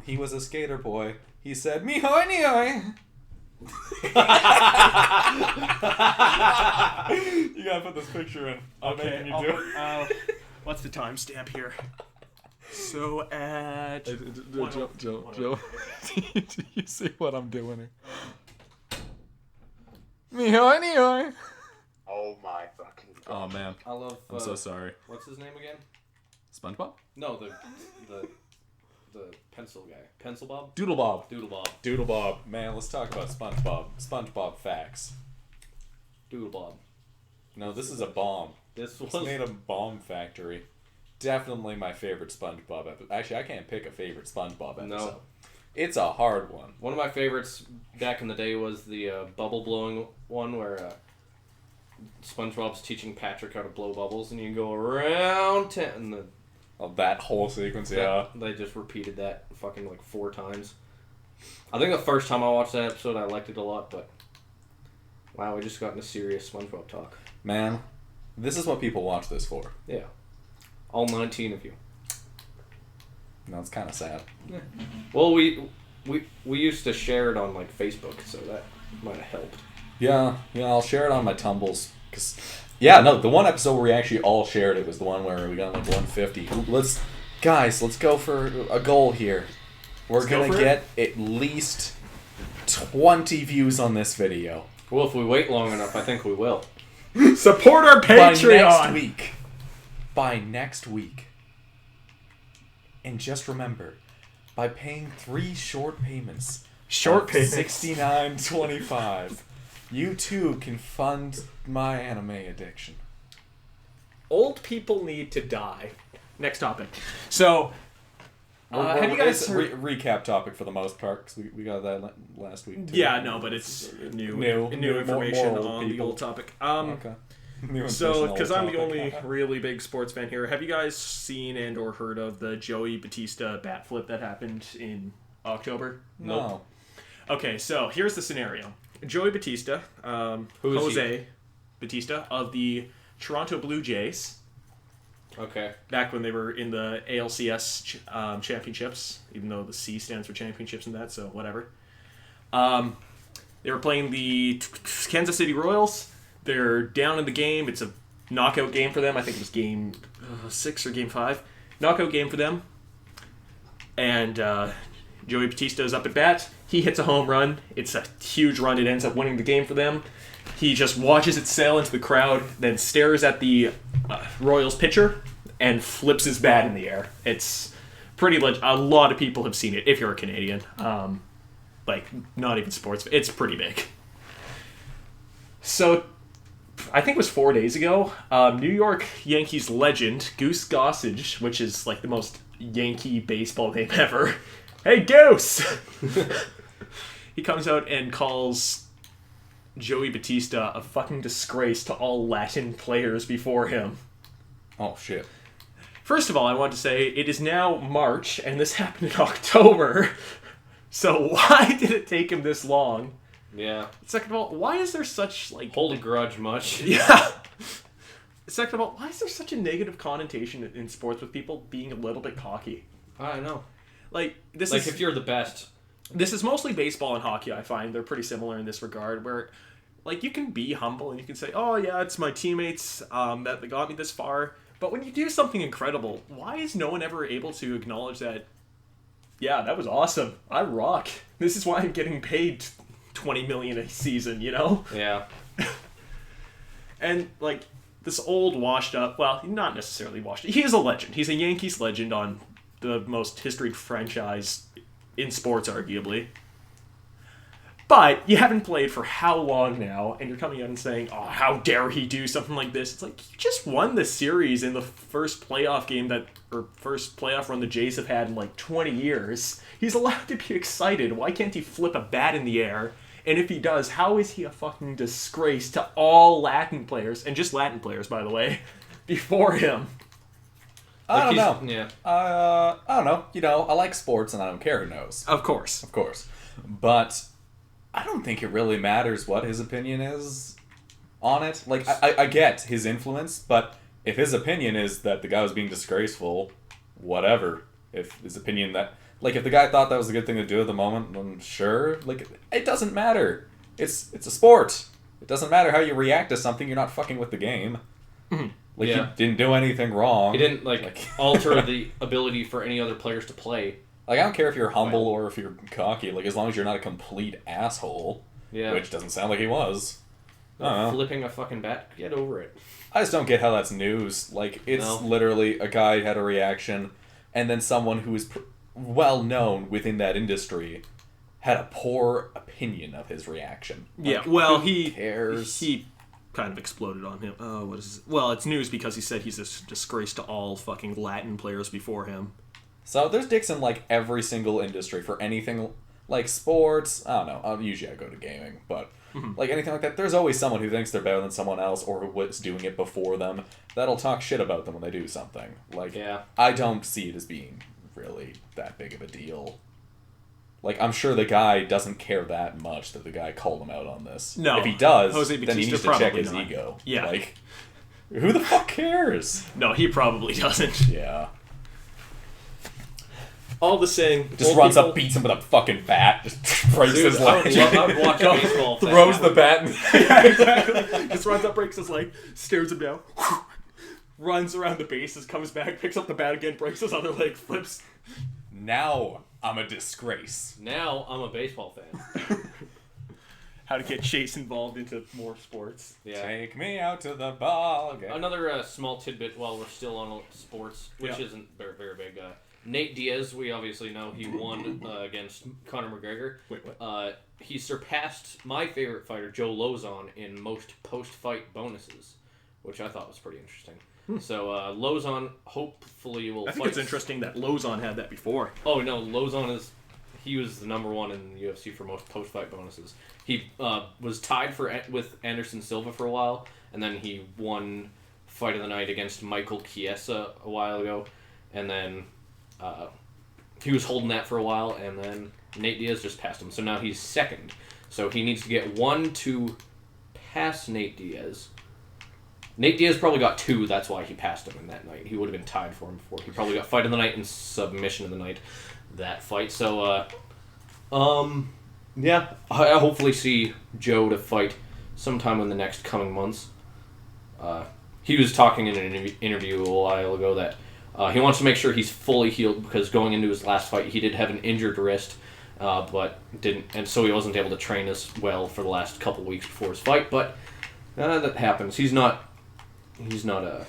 He was a skater boy. He said, "Me-hoy-ne-hoy." You gotta put this picture in. I'm making you do it. What's the timestamp here? So at... Joe, do you see what I'm doing here? Me-hoy-ne-hoy. Oh my fucking Oh man, I love. I'm so sorry. What's his name again? SpongeBob? No, the pencil guy. Pencil Bob? Doodlebob. Doodlebob. Doodlebob. Man, let's talk about SpongeBob. SpongeBob facts. Doodlebob. No, this is a bomb. This was It's made a bomb factory. Definitely my favorite SpongeBob episode. Actually, I can't pick a favorite SpongeBob episode. No. It's a hard one. One of my favorites back in the day was the bubble blowing one where SpongeBob's teaching Patrick how to blow bubbles, and you go around and the Oh, that whole sequence, yeah. they just repeated that fucking like 4 times. I think the first time I watched that episode, I liked it a lot, but wow, we just got into serious SpongeBob talk. Man, this is what people watch this for. Yeah, all 19 of you. No, it's kind of sad. Well, we used to share it on like Facebook, so that might have helped. Yeah, I'll share it on my tumbles. Cause, yeah, no, the one episode where we actually all shared it was the one where we got like 150. Let's go for a goal here. We're going to get at least 20 views on this video. Well, if we wait long enough, I think we will. Support our Patreon! By next week. And just remember, by paying 3 short payments, $69.25, you too can fund my anime addiction. Old people need to die. Next topic. So, have you guys heard... recap topic for the most part, because we got that last week too. Yeah, no, but it's new information on the old topic. Okay. So, because I'm the only really big sports fan here, have you guys seen and or heard of the Joey Batista bat flip that happened in October? No. Nope. Okay, so here's the scenario. Joey Batista, Who is Jose Batista of the Toronto Blue Jays, Okay. back when they were in the ALCS championships, even though the C stands for championships and that, so whatever. They were playing the Kansas City Royals. They're down in the game. It's a knockout game for them. I think it was game 6 or game 5. Knockout game for them. And Joey Batista is up at bat. He hits a home run. It's a huge run. It ends up winning the game for them. He just watches it sail into the crowd, then stares at the Royals pitcher and flips his bat in the air. It's pretty a lot of people have seen it, if you're a Canadian. Like, not even sports. It's pretty big. So, I think it was 4 days ago, New York Yankees legend, Goose Gossage, which is like the most Yankee baseball name ever. Hey, Goose! He comes out and calls Joey Batista a fucking disgrace to all Latin players before him. Oh, shit. First of all, I want to say it is now March, and this happened in October. So why did it take him this long? Yeah. Second of all, why is there such, like... Hold a grudge much. Yeah. Second of all, why is there such a negative connotation in sports with people being a little bit cocky? I know. Like, this Like, is... if you're the best. This is mostly baseball and hockey, I find. They're pretty similar in this regard, where, like, you can be humble and you can say, oh, yeah, it's my teammates that got me this far. But when you do something incredible, why is no one ever able to acknowledge that, yeah, that was awesome. I rock. This is why I'm getting paid $20 million a season, you know? Yeah. And, like, this old washed up, well, not necessarily washed up. He is a legend. He's a Yankees legend on the most historied franchise in sports, arguably. But you haven't played for how long now, and you're coming out and saying, oh, how dare he do something like this? It's like, you just won the series in the first playoff game first playoff run the Jays have had in like 20 years. He's allowed to be excited. Why can't he flip a bat in the air? And if he does, how is he a fucking disgrace to all Latin players, and just Latin players, by the way, before him? I don't know. Yeah. I don't know. You know, I like sports and I don't care who knows. Of course. Of course. But I don't think it really matters what his opinion is on it. Like, I get his influence, but if his opinion is that the guy was being disgraceful, whatever. If his opinion that... Like, if the guy thought that was a good thing to do at the moment, then sure. Like, it doesn't matter. It's a sport. It doesn't matter how you react to something. You're not fucking with the game. Mm-hmm. Like, Yeah. he didn't do anything wrong. He didn't, alter the ability for any other players to play. Like, I don't care if you're humble or if you're cocky. Like, as long as you're not a complete asshole. Yeah. Which doesn't sound like he was. Flipping a fucking bat. Get over it. I just don't get how that's news. Like, it's literally a guy had a reaction, and then someone who is well known within that industry had a poor opinion of his reaction. Yeah, Like, well, who cares? He kind of exploded on him. What is? Well, it's news because he said he's a disgrace to all fucking Latin players before him. So there's dicks in like every single industry for anything like sports. I don't know. Usually I go to gaming, but like anything like that, there's always someone who thinks they're better than someone else or who was doing it before them that'll talk shit about them when they do something. Like, I don't see it as being really that big of a deal. Like, I'm sure the guy doesn't care that much that the guy called him out on this. No. If he does, Jose then he Bautista needs to check probably his not. ego. Yeah. Like, who the fuck cares? No, he probably doesn't. Yeah. All the saying, Just runs up, beats him with a fucking bat, just breaks his leg. I would watch baseball. if that Throws the happened. bat. Yeah, exactly. Just runs up, breaks his leg, stares him down, runs around the bases, comes back, picks up the bat again, breaks his other leg, flips. Now I'm a disgrace. Now I'm a baseball fan. How to get Chase involved into more sports. Yeah. Take me out to the ball game. Another small tidbit while we're still on sports, which isn't very, very big. Nate Diaz, we obviously know he won against Conor McGregor. Wait, what? He surpassed my favorite fighter, Joe Lozon, in most post-fight bonuses, which I thought was pretty interesting. So Lozon hopefully will I think fight... it's interesting that Lozon had that before. Oh, no, Lozon he was the number one in the UFC for most post-fight bonuses. He was tied with Anderson Silva for a while, and then he won Fight of the Night against Michael Chiesa a while ago, and then he was holding that for a while, and then Nate Diaz just passed him. So now he's second. So he needs to get 1 to pass Nate Diaz. Nate Diaz probably got 2, that's why he passed him in that night. He would have been tied for him before. He probably got Fight of the Night and Submission of the Night, that fight. So, yeah, I hopefully see Joe to fight sometime in the next coming months. He was talking in an interview a while ago that he wants to make sure he's fully healed because going into his last fight, he did have an injured wrist, but didn't, and so he wasn't able to train as well for the last couple weeks before his fight. But that happens. He's not a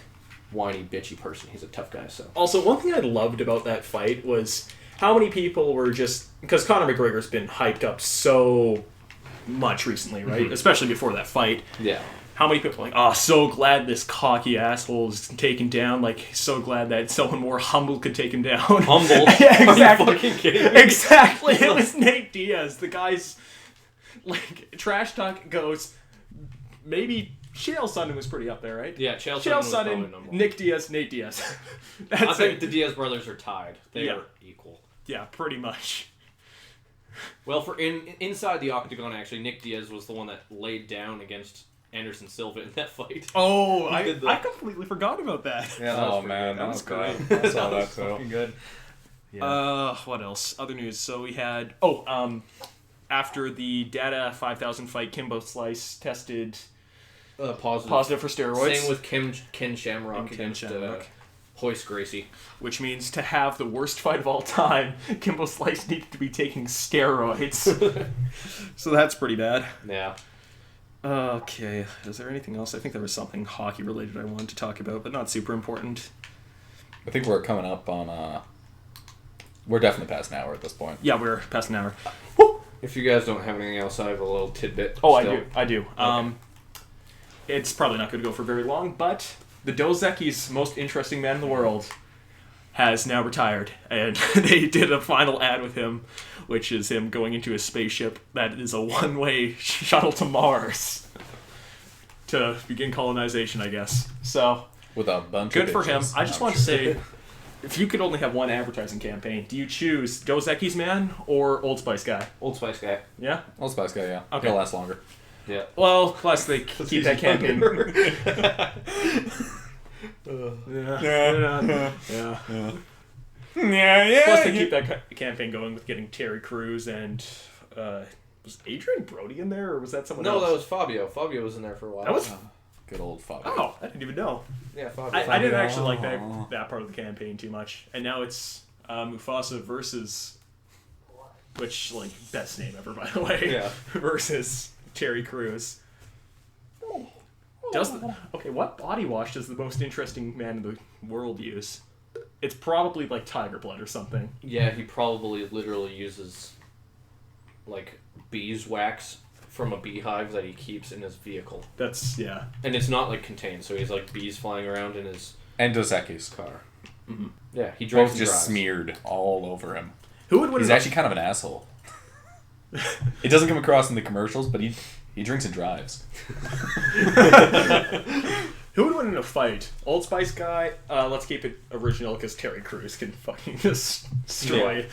whiny, bitchy person. He's a tough guy. So Also, one thing I loved about that fight was how many people were just... Because Conor McGregor's been hyped up so much recently, right? Mm-hmm. Especially before that fight. yeah. How many people are like, oh, so glad this cocky asshole is taken down. Like, so glad that someone more humble could take him down. Humble? Yeah, exactly. Are you fucking kidding me? Exactly. It was Nate Diaz. The guy's, like, trash talk goes, maybe Chael Sonnen was pretty up there, right? Yeah, Chael Chael Sonnen was probably Sonnen, number 1. Nick Diaz, Nate Diaz. I That's think it. the Diaz brothers are tied. They Yeah. are equal. Yeah, pretty much. Well, for inside the octagon, actually, Nick Diaz was the one that laid down against Anderson Silva in that fight. Oh, did I completely forgot about that. Yeah, that was Oh pretty man, good. that was great. That I saw was that too. fucking good. What else? Other news. So we had... after the Data 5000 fight, Kimbo Slice tested positive for steroids. Same with Ken Shamrock And Ken against Shamrock. Hoist Gracie. Which means to have the worst fight of all time, Kimbo Slice needed to be taking steroids. So that's pretty bad. Yeah. Okay, is there anything else? I think there was something hockey related I wanted to talk about, but not super important. I think we're coming up on. We're definitely past an hour at this point. Yeah, we're past an hour. If you guys don't have anything else, I have a little tidbit. Oh, still. I do. Okay. It's probably not going to go for very long, but the Dos Equis most interesting man in the world has now retired, and they did a final ad with him, which is him going into a spaceship that is a one-way shuttle to Mars to begin colonization, I guess. So, With a bunch good of for him. bitches. I just want to say, if you could only have one advertising campaign, do you choose Dos Equis man or Old Spice guy? Old Spice guy. Yeah? Old Spice guy, yeah. Okay. He'll last longer. Yeah. Well, plus they keep that campaign. Yeah. Plus, they keep that campaign going with getting Terry Crews and was Adrian Brody in there, or was that someone No, else? that was Fabio. Fabio was in there for a while. That was. Good old Fabio. Oh, I didn't even know. Yeah, Fabio. I didn't actually like that part of the campaign too much, and now it's Mufasa versus, which like best name ever by the way. Yeah. Versus Terry Crews. What body wash does the most interesting man in the world use? It's probably like tiger blood or something. Yeah, he probably literally uses like beeswax from a beehive that he keeps in his vehicle. That's yeah. And it's not like contained, so he's like bees flying around in his And Dos Equis. car. Mm-hmm. Yeah, he drinks Both and just drives. smeared all over him. Who would win? He's actually kind of an asshole. It doesn't come across in the commercials, but he drinks and drives. Who would win in a fight? Old Spice guy? Let's keep it original because Terry Crews can fucking destroy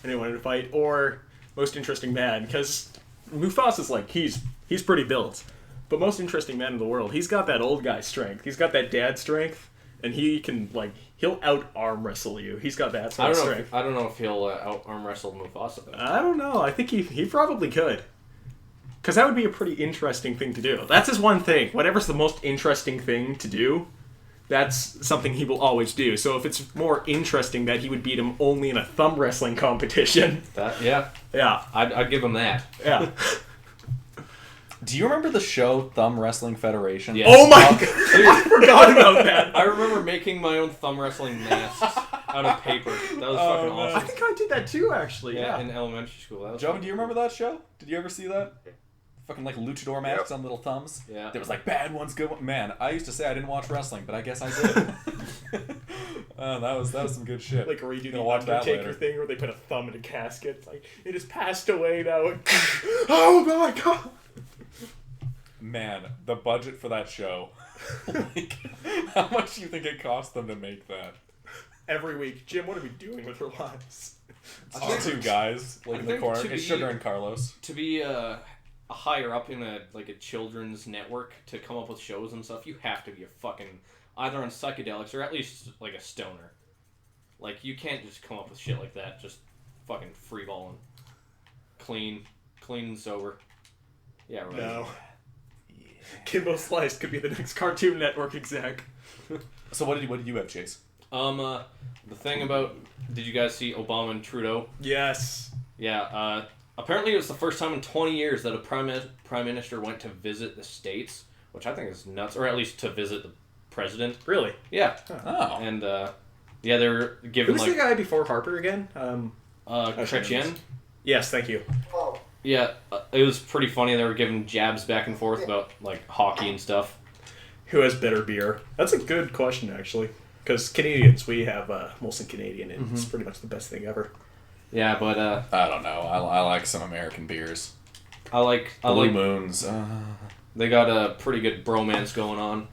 anyone in a fight. Or most interesting man, because Mufasa's like, he's pretty built. But most interesting man in the world, he's got that old guy strength. He's got that dad strength, and he can, like, he'll out-arm wrestle you. He's got that sort of strength. I don't know if he'll out-arm wrestle Mufasa, though. I don't know. I think he probably could. Because that would be a pretty interesting thing to do. That's his one thing. Whatever's the most interesting thing to do, that's something he will always do. So if it's more interesting that he would beat him only in a thumb wrestling competition... Yeah. Yeah. I'd give him that. Yeah. Do you remember the show Thumb Wrestling Federation? Yeah. Oh my god! I forgot about that! I remember making my own thumb wrestling masks out of paper. That was fucking I awesome. think I did that too, actually. Yeah. In elementary school. That was Joe, fun. do you remember that show? Did you ever see that? Fucking like luchador masks on little thumbs. Yeah. There was like bad ones, good ones. Man, I used to say I didn't watch wrestling, but I guess I did. That was some good shit. Like redo the Gonna watch that Undertaker later. thing where they put a thumb in a casket. It's like, it has passed away now. Oh my god! Man, the budget for that show. Like, how much do you think it cost them to make that? Every week, Jim, what are we doing with our lives? It's just two guys like I in the think corner. to It's be- Sugar and Carlos. To be a higher up in a children's network to come up with shows and stuff, you have to be a fucking either on psychedelics or at least like a stoner. Like you can't just come up with shit like that just fucking freeballing. Clean and sober. Yeah, right. No. Kimbo Slice could be the next Cartoon Network exec. So what did you have, Chase? The thing about did you guys see Obama and Trudeau? Yes. Yeah, apparently it was the first time in 20 years that a prime minister went to visit the States, which I think is nuts, or at least to visit the president. Really? Yeah. Oh. And, yeah, they were given, Who's like... the guy before Harper again? Chrétien? Yes, thank you. Yeah, it was pretty funny. They were giving jabs back and forth about, like, hockey and stuff. Who has better beer? That's a good question, actually. Because Canadians, we have Molson Canadian, and it's pretty much the best thing ever. Yeah, but, I don't know. I like some American beers. I like Blue Moons. they got a pretty good bromance going on.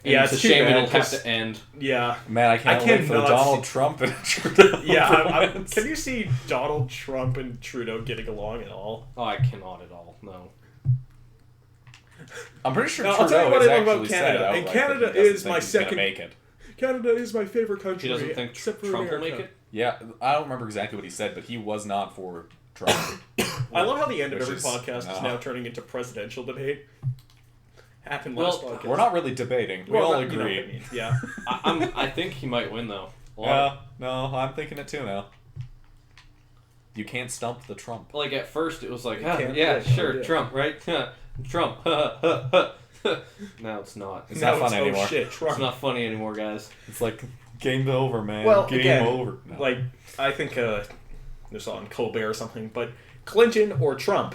And Yeah, it's a it's too shame bad, it'll have 'cause- to end. Yeah. Man, I can't wait for the cannot Donald Trump and Trudeau. Yeah, can you see Donald Trump and Trudeau getting along at all? Oh, I cannot at all, no. I'm pretty sure Now, I'll tell you Trudeau what has I love about actually said Canada. outright And that Canada he doesn't is think my he's gonna second- make it. Canada is my favorite country. He doesn't think except for Trump will America. make it? Yeah, I don't remember exactly what he said, but he was not for Trump. I love how the end of Which every is- podcast is no. now turning into presidential debate. Happened Well, last podcast. We're not really debating. We Well, all you know what agree. I mean, yeah. I think he might win, though. Yeah, no, I'm thinking it too now. You can't stump the Trump. Like, at first, it was like, can't yeah, win. sure, Oh, yeah. Trump, right? Trump. Now it's not. It's Now not fun it's, anymore. Oh shit, It's Trump. not funny anymore, guys. It's like game over, man. Well, game again, over. No. like, I think there's on Colbert or something, but Clinton or Trump,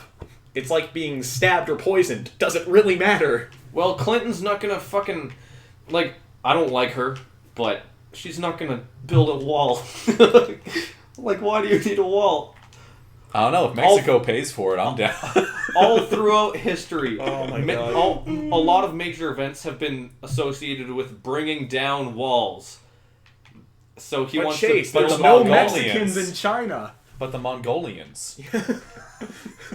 it's like being stabbed or poisoned. Doesn't really matter. Well, Clinton's not gonna fucking... Like, I don't like her, but she's not gonna build a wall. Like, why do you need a wall? I don't know if Mexico pays for it. I'm down. All throughout history, Oh my God. a lot of major events have been associated with bringing down walls. So he But wants Chase, to build there's the no Mongolians. Mexicans in China. But the Mongolians,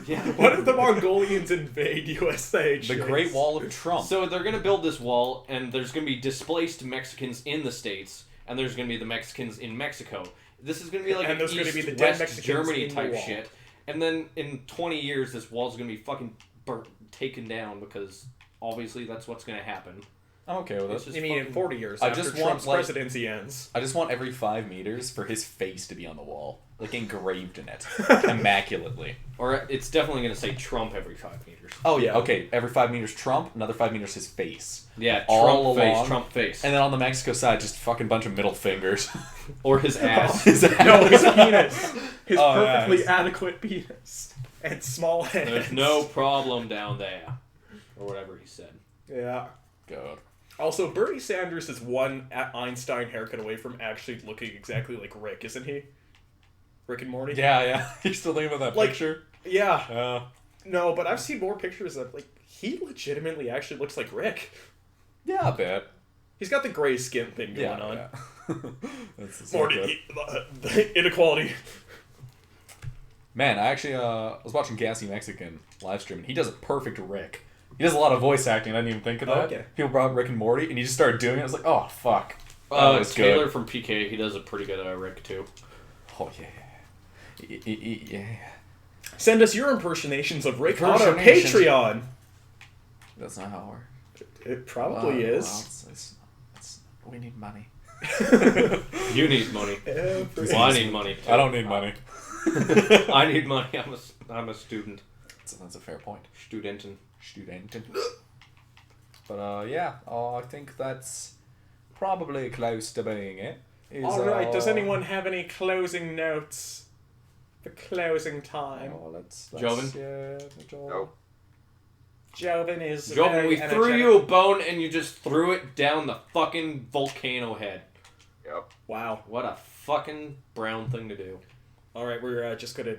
Yeah. What if the Mongolians invade USA? the Chase? Great Wall of Trump. So they're gonna build this wall, and there's gonna be displaced Mexicans in the States, and there's gonna be the Mexicans in Mexico. This is gonna be like And an there's gonna be the dead East-West Mexicans Germany in the type wall. shit. And then in 20 years, this wall's gonna be fucking taken down because obviously that's what's gonna happen. I'm okay with It's it. just You mean in fucking- 40 years I after just want, Trump's like- presidency ends? I just want every 5 meters for his face to be on the wall. Like, engraved in it. Immaculately. Or it's definitely going to say Trump every 5 meters. Oh, yeah, Yeah. okay. Every 5 meters Trump, another 5 meters his face. Yeah, All Trump face, along. Trump face. And then on the Mexico side, just fucking bunch of middle fingers. Or his ass. His No, his penis. His Oh, yeah, perfectly his- adequate penis. And small hands. There's no problem down there. Or whatever he said. Yeah. God. Also, Bernie Sanders is one Einstein haircut away from actually looking exactly like Rick, isn't he? Rick and Morty? Yeah. You still thinking about that Like- picture? Yeah. No, but I've seen more pictures of, like, he legitimately actually looks like Rick. Yeah, I bet. He's got the gray skin thing going on. Yeah. That's so Morty, good. the inequality. Man, I actually was watching Gassy Mexican live stream, and he does a perfect Rick. He does a lot of voice acting. I didn't even think of that. Okay. People brought up Rick and Morty, and he just started doing it. I was like, oh, fuck. That was Taylor good. from PK, he does a pretty good Rick too. Oh, yeah. Yeah. Send us your impersonations of Rick on our Impersonations. Patreon. That's not how it works. It probably is. We need money. You need money. Every- Well, I need money too. I don't need money. I need money. I'm a student. That's a fair point. Studentin. But yeah, I think that's probably close to being it. Alright, does anyone have any closing notes? For closing time. Oh, let's Joven? Yeah, Joven. Nope. Joven is Joven, very we threw energetic. you a bone and you just threw it down the fucking volcano head. Yep. Wow. What a fucking brown thing to do. Alright, we're just gonna...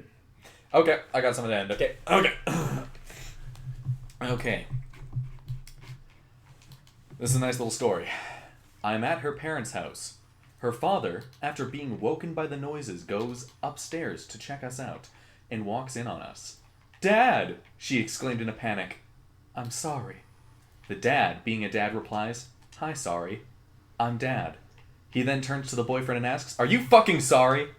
Okay, I got something to end it. Okay. Okay. This is a nice little story. I'm at her parents' house. Her father, after being woken by the noises, goes upstairs to check us out and walks in on us. "Dad!" she exclaimed in a panic. "I'm sorry." The dad, being a dad, replies, "Hi, sorry. I'm Dad." He then turns to the boyfriend and asks, "Are you fucking sorry?"